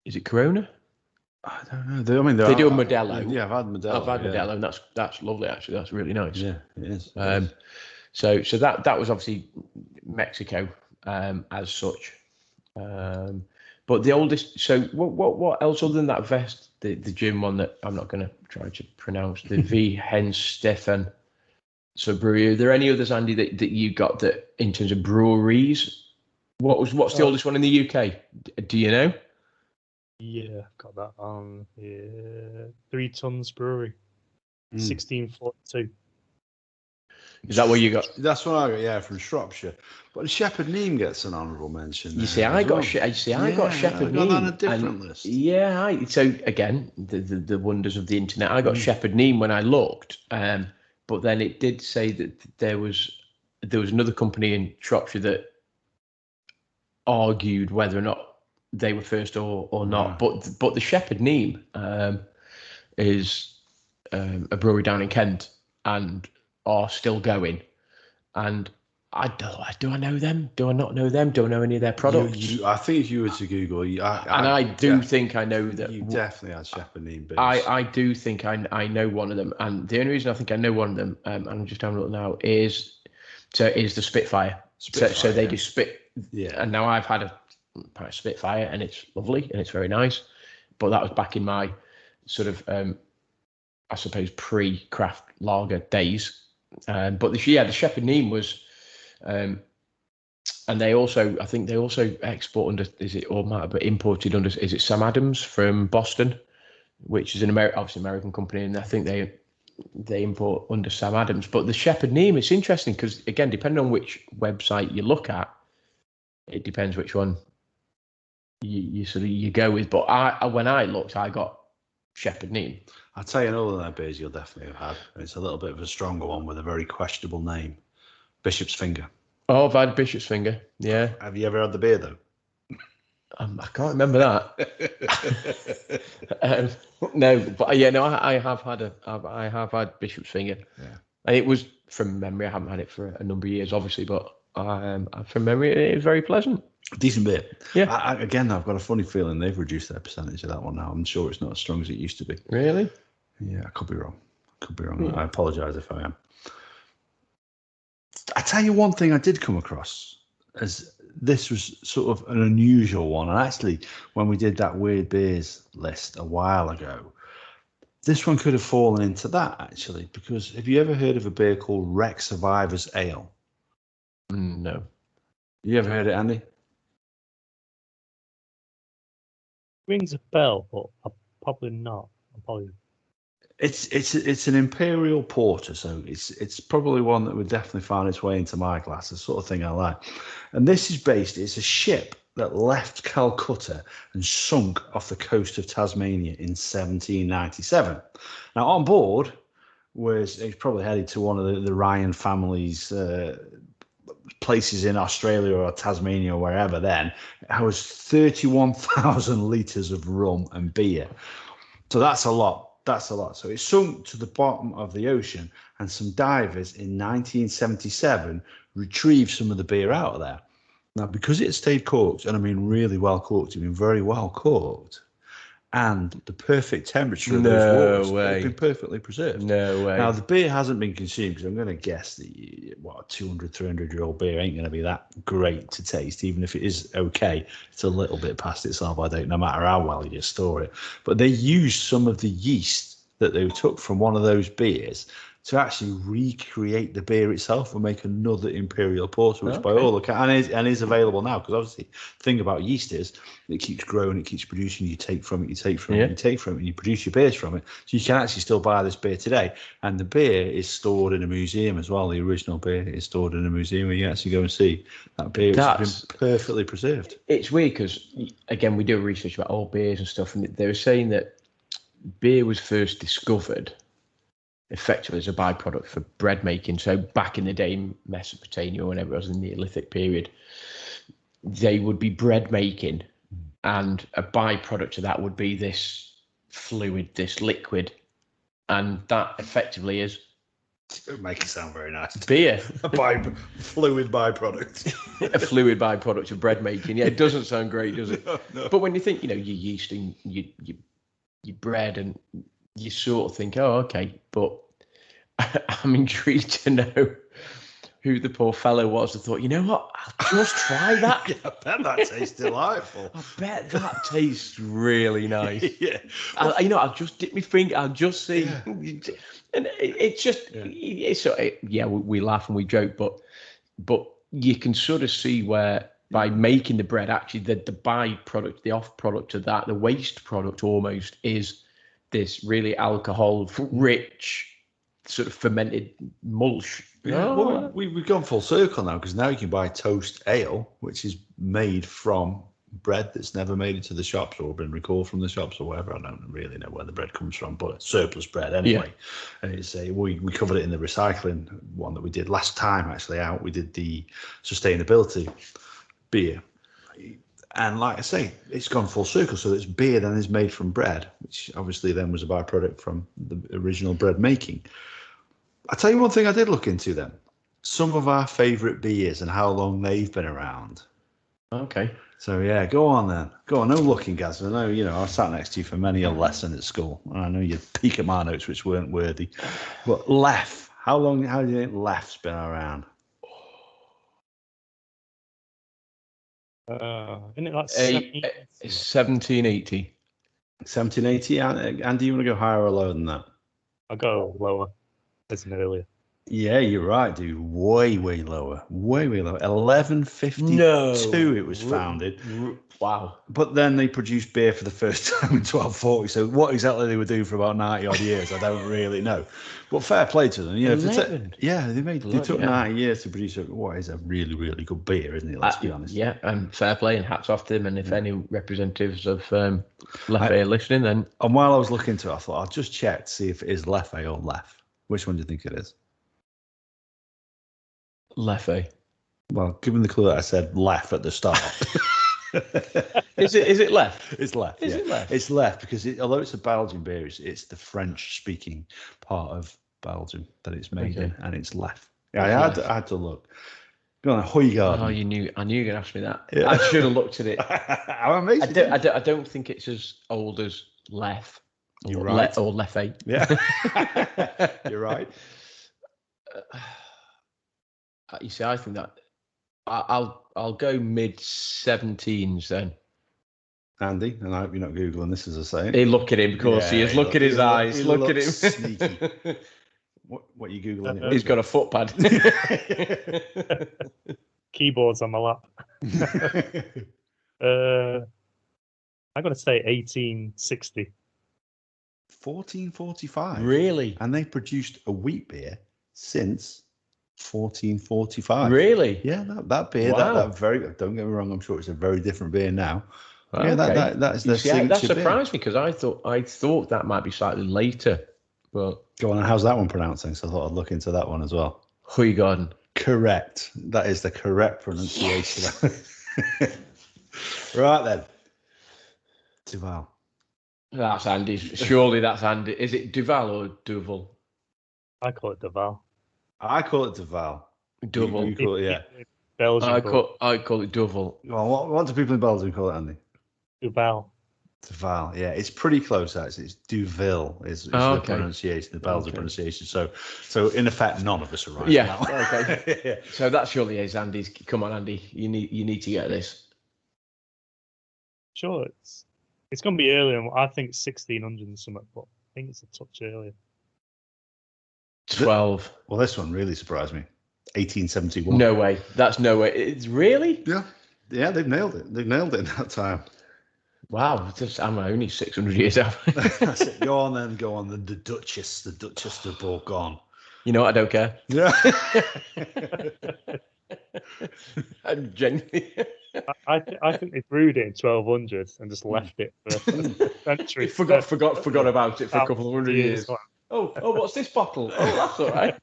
Is it Corona? I don't know. I mean, they do a Modelo. Yeah, I've had Modelo. Modelo, and that's lovely actually. That's really nice. Yeah, it is. So that was obviously Mexico as such. But the oldest. So what else other than that vest? The gym one that I'm not going to try to pronounce. The V Hen Stefan. So brewery. Are there any others, Andy, that you got that in terms of breweries? What's the oldest one in the UK? Do you know? Yeah, I've got that on here. 3 Tons Brewery, 1642. Is that what you got? That's what I got. Yeah, from Shropshire. But Shepherd Neame gets an honourable mention. You see, I got Shepherd Neame on a different list. Yeah, so again, the wonders of the internet. I got Shepherd Neame when I looked, but then it did say that there was another company in Shropshire that argued whether or not they were first or not. But the Shepherd Neame is a brewery down in Kent and are still going. And do I know them? Do I not know them? Do I know any of their products? I think if you were to Google, I do think I know that. You definitely had Shepherd Neame beers. I do think I know one of them, and the only reason I think I know one of them, and I'm just having a look now, is the Spitfire. So they do Spit. Yeah. And now I've had a Spitfire, and it's lovely and it's very nice. But that was back in my sort of, I suppose, pre-craft lager days. But the Shepherd Neame was, and they also, I think they also export under, but imported under, is it Sam Adams from Boston, which is obviously American company, and I think they import under Sam Adams. But the Shepherd Neame, it's interesting because again, depending on which website you look at, it depends which one you go with. But when I looked, I got Shepherd Neame. I'll tell you another one of their beers you'll definitely have had. It's a little bit of a stronger one with a very questionable name. Bishop's Finger. Oh, I've had Bishop's Finger. Yeah. Have you ever had the beer though? I can't remember that. No, but no, I have had Bishop's Finger. Yeah. And it was, from memory, I haven't had it for a number of years, obviously, but from memory, it was very pleasant. Decent beer. Yeah. Again, I've got a funny feeling they've reduced their percentage of that one now. I'm sure it's not as strong as it used to be. Really? Yeah, I could be wrong. I apologise if I am. I tell you one thing I did come across, as this was sort of an unusual one. And actually, when we did that weird beers list a while ago, this one could have fallen into that, actually, because have you ever heard of a beer called Wreck Survivors Ale? No. You ever heard it, Andy? Rings a bell, but I'm probably not. It's an imperial porter, so it's probably one that would definitely find its way into my glass, the sort of thing I like. And this is it's a ship that left Calcutta and sunk off the coast of Tasmania in 1797. Now on board it's probably headed to one of the Ryan family's places in Australia or Tasmania or wherever. Then it was 31,000 litres of rum and beer. So that's a lot. So it sunk to the bottom of the ocean, and some divers in 1977 retrieved some of the beer out of there. Now, because it stayed corked, and I mean really well corked, I mean very well corked, and the perfect temperature of those waters, it's been perfectly preserved. No way. Now, the beer hasn't been consumed, because I'm going to guess that a 200, 300-year-old beer ain't going to be that great to taste, even if it is okay. It's a little bit past its sell-by date, no matter how well you store it. But they used some of the yeast that they took from one of those beers to actually recreate the beer itself and make another imperial porter, which by all accounts is available now. Because obviously, the thing about yeast is it keeps growing, it keeps producing. You take from it, you take from it, you take from it, and you produce your beers from it. So you can actually still buy this beer today. And the beer is stored in a museum as well. The original beer is stored in a museum where you actually go and see that beer. It's been perfectly preserved. It's weird because, again, we do research about old beers and stuff, and they were saying that beer was first discovered effectively as a byproduct for bread making. So back in the day in Mesopotamia, or whenever it was in the Neolithic period, they would be bread making, and a byproduct of that would be this fluid, this liquid, and that effectively is It would make it sound very nice. Beer. Fluid byproduct. A fluid byproduct of bread making. Yeah, it doesn't sound great, does it? No. But when you think, your yeast and your bread, and you sort of think, oh, okay, but I'm intrigued to know who the poor fellow was that thought, you know what, I'll just try that. Yeah, I bet that tastes delightful. I bet that tastes really nice. Yeah. I'll just dip my finger, I'll just see. Yeah. And it's just, we laugh and we joke, but you can sort of see where by making the bread, actually the byproduct, the off product of that, the waste product almost, is this really alcohol-rich sort of fermented mulch. Yeah, well, we've gone full circle now, because now you can buy toast ale, which is made from bread that's never made it to the shops or been recalled from the shops or whatever. I don't really know where the bread comes from, but surplus bread anyway. Yeah. And it's we covered it in the recycling one that we did last time actually out. We did the sustainability beer. And like I say, it's gone full circle. So it's beer then is made from bread, which obviously then was a byproduct from the original bread making. I'll tell you one thing I did look into then. Some of our favourite beers and how long they've been around. Okay. So, yeah, go on then. Go on. No looking, Gaz. I know, I sat next to you for many a lesson at school. And I know you'd peek at my notes, which weren't worthy. But Lef, how do you think Lef's been around? Isn't it like 1780? 1780? Andy, you want to go higher or lower than that? I'll go lower. As an earlier. Yeah, you're right, dude. Way lower. Way lower. 1152. No. It was founded. Wow. But then they produced beer for the first time in 1240. So what exactly they were doing for about 90 odd years, I don't really know. But fair play to them. You know, they took 90 years to produce what is a really, really good beer, isn't it? Let's be honest. Yeah, and fair play and hats off to them. And if any representatives of Leffe are listening, then. And while I was looking into it, I thought I'll just check to see if it is Leffe or Lef. Which one do you think it is? Leffe. Well, given the clue that I said Lef at the start. Is it Lef? It's Lef. Is it Lef? It's Lef because although it's a Belgian beer, it's the French-speaking part of Belgium that it's made in, and it's Lef. Yeah, I had to look. Go on, Hoygaard. Oh, I knew you were going to ask me that. Yeah. I should have looked at it. I don't think it's as old as Lef. You're right. Or Leffe. Yeah. You're right. You see, I think that I'll go mid-17s then. Andy, and I hope you're not Googling this as I say. Hey, look at him, of course he is. Look at his eyes. Look at him. Sneaky. What are you Googling? He's got a footpad. Keyboards on my lap. I'm going to say 1860. 1445. Really? And they produced a wheat beer since 1445. Really? Yeah, that beer, wow. that very, don't get me wrong, I'm sure it's a very different beer now. Okay. Yeah, that's their signature that surprised me because I thought that might be slightly later. But go on, how's that one pronouncing? So I thought I'd look into that one as well. Hoygaard. Correct. That is the correct pronunciation. Yes. Right then. Duval. That's Andy's. Surely that's Andy. Is it Duval or Duval? I call it Duval. I call it Duval. Duval. You call it, yeah. Belgium. I call it Duval. Well, what do people in Belgium call it, Andy? Duval. Duval, yeah, it's pretty close actually. It's Duville is the pronunciation, the Belgian pronunciation. So in effect, none of us are right. Yeah. Okay. Yeah. So that surely is Andy's. Come on, Andy, you need to get this. Sure, it's going to be earlier. I think 1600 and something, but I think it's a touch earlier. 12. Well, this one really surprised me. 1871. No way. That's no way. It's really? Yeah, they've nailed it. They've nailed it in that time. Wow, I'm only 600 years out. That's it. Go on then. Go on. The Duchess de Bourgogne. You know what? I don't care. Yeah. I'm genuinely. I think they brewed it in 1200 and just left it for a century. Forgot about it for a couple of hundred years. Oh, what's this bottle? Oh, that's all right.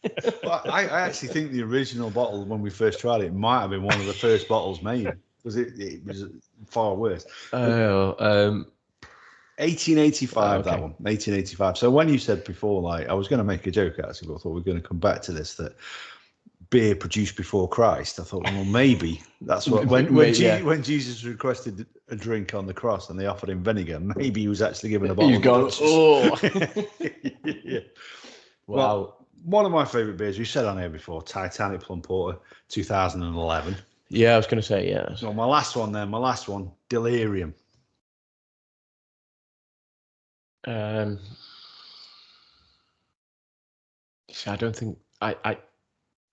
Well, I actually think the original bottle, when we first tried it, might have been one of the first bottles made. Because it was far worse. 1885, that one. 1885. So when you said before, like, I was going to make a joke, actually, but I thought we were going to come back to this, that beer produced before Christ. I thought, well, maybe that's what, when Jesus requested a drink on the cross and they offered him vinegar, maybe he was actually given a bottle. You've gone, oh. Yeah. Wow. Well, one of my favourite beers, we said on here before, Titanic Plum Porter, 2011. Yeah, I was going to say, yeah. So my last one, Delirium. I don't think I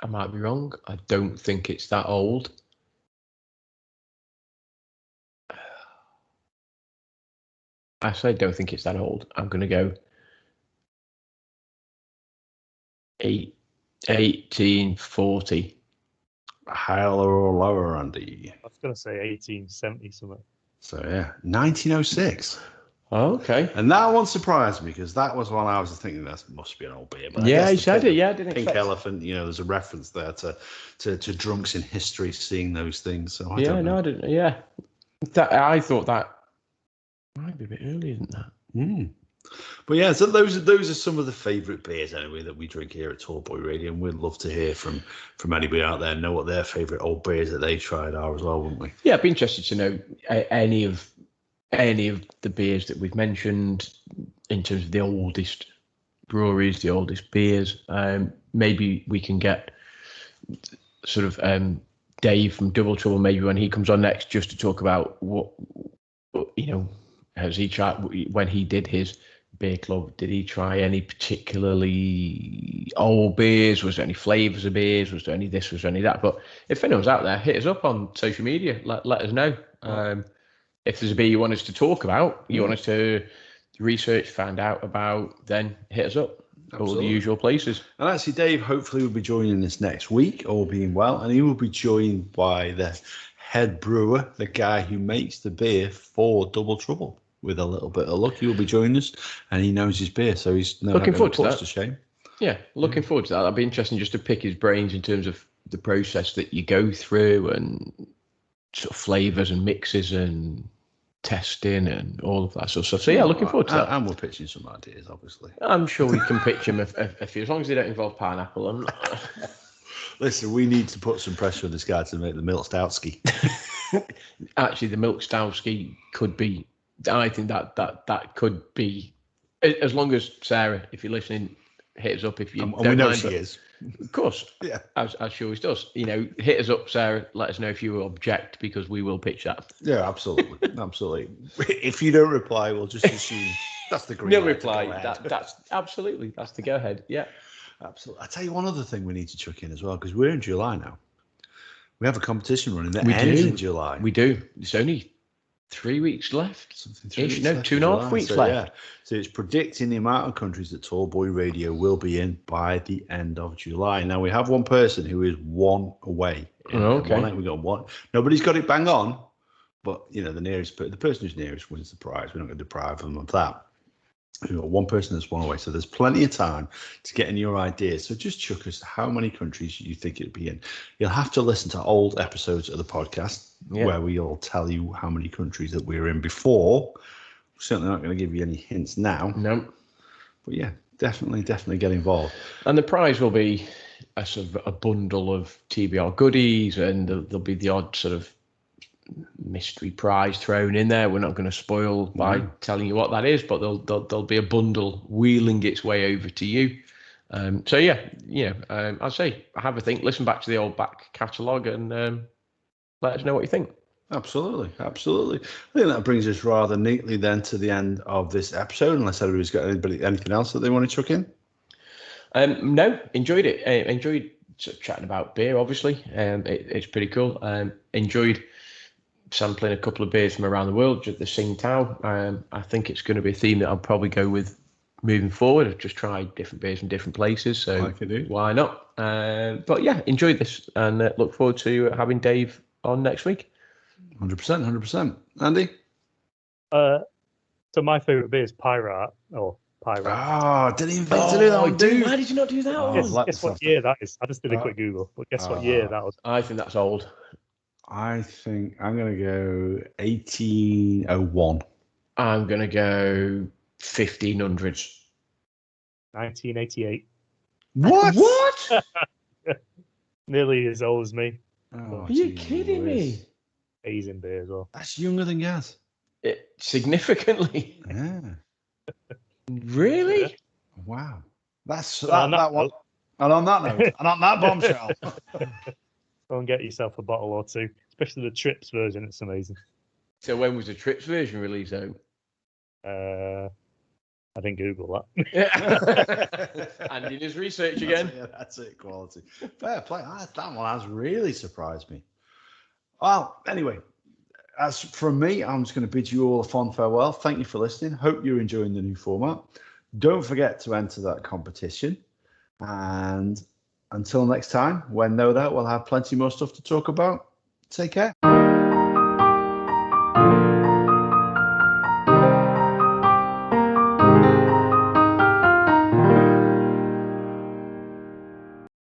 might be wrong. I don't think it's that old. I don't think it's that old. I'm going to go 1840. Higher or lower, Andy? I was going to say 1870 something. So yeah, 1906. Oh, okay. And that one surprised me because that was one I was thinking that must be an old beer. But yeah, he said it. Yeah, I didn't Pink expect Elephant. You know, there's a reference there to drunks in history seeing those things. So I didn't. Yeah, I thought that might be a bit earlier than that. But yeah, so those are some of the favourite beers anyway that we drink here at Tall Boy Radio, and we'd love to hear from anybody out there, know what their favourite old beers that they tried are as well, wouldn't we? Yeah, I'd be interested to know any of the beers that we've mentioned in terms of the oldest breweries, the oldest beers. Maybe we can get sort of Dave from Double Trouble maybe when he comes on next, just to talk about what has he tried when he did his beer club, did he try any particularly old beers? Was there any flavours of beers? Was there any this? Was there any that? But if anyone's out there, hit us up on social media. Let us know. If there's a beer you want us to talk about, you want us to research, find out about, then hit us up. All the usual places. And actually, Dave hopefully will be joining us next week, all being well, and he will be joined by the head brewer, the guy who makes the beer for Double Trouble. With a little bit of luck, he will be joining us, and he knows his beer, so he's looking forward to that. To shame. Yeah, looking forward to that. That'd be interesting just to pick his brains in terms of the process that you go through and sort of flavours and mixes and testing and all of that sort of stuff. So yeah, looking forward to that. And we're pitching some ideas, obviously. I'm sure we can pitch him a few, as long as they don't involve pineapple. Listen, we need to put some pressure on this guy to make the milk stoutski. Actually, the milk stoutski could be. I think that could be, as long as Sarah, if you're listening, hit us up. If you and we know she is. Of course, yeah, as she always does. Hit us up, Sarah. Let us know if you object, because we will pitch that. Yeah, absolutely, absolutely. If you don't reply, we'll just assume that's the green. No reply. That's absolutely that's the go ahead. Yeah, absolutely. I tell you one other thing we need to chuck in as well, because we're in July now. We have a competition running that ends in July. We do. It's only 3 weeks left. 2.5 weeks left. Yeah. So it's predicting the amount of countries that Tall Boy Radio will be in by the end of July. Now we have one person who is one away. Okay. We got one. Nobody's got it bang on, but the person who's nearest wins the prize. We're not going to deprive them of that. We've got one person that's one away, so there's plenty of time to get in your ideas. So just chuck us how many countries you think it'd be in. You'll have to listen to old episodes of the podcast where we'll tell you how many countries that we're in before. We're certainly not going to give you any hints now. No. But yeah, definitely get involved. And the prize will be a sort of a bundle of TBR goodies, and there'll be the odd sort of mystery prize thrown in there. We're not going to spoil by telling you what that is, but there'll be a bundle wheeling its way over to you. So yeah, I'd say have a think, listen back to the old back catalogue, and let us know what you think. Absolutely. I think that brings us rather neatly then to the end of this episode, unless everybody's got anything else that they want to chuck in. No, enjoyed it. Enjoyed sort of chatting about beer, obviously. It's pretty cool. Enjoyed sampling a couple of beers from around the world, the Tsingtao. I think it's going to be a theme that I'll probably go with moving forward. I've just tried different beers from different places, so why not? But yeah, enjoyed this, and look forward to having Dave on next week. 100%. Andy? So my favourite beer is Pirate. Oh, didn't even think to do that one, dude. Why did you not do that? Guess what year that is? I just did a quick Google, but guess what year that was? I think that's old. I think I'm going to go 1801. I'm going to go 1500s. 1988. What? Nearly as old as me. Are you kidding me? Amazing beer as well. That's younger than Gaz. Significantly. Yeah. Really? Yeah. Wow. That's that one. And on that note, and on that bombshell. Go and get yourself a bottle or two, especially the Trips version. It's amazing. So when was the Trips version released out? I didn't Google that. Andy does research again. That's it, quality. Fair play. That one has really surprised me. Well, anyway, as from me, I'm just going to bid you all a fond farewell. Thank you for listening. Hope you're enjoying the new format. Don't forget to enter that competition. And until next time, when know that, we'll have plenty more stuff to talk about. Take care.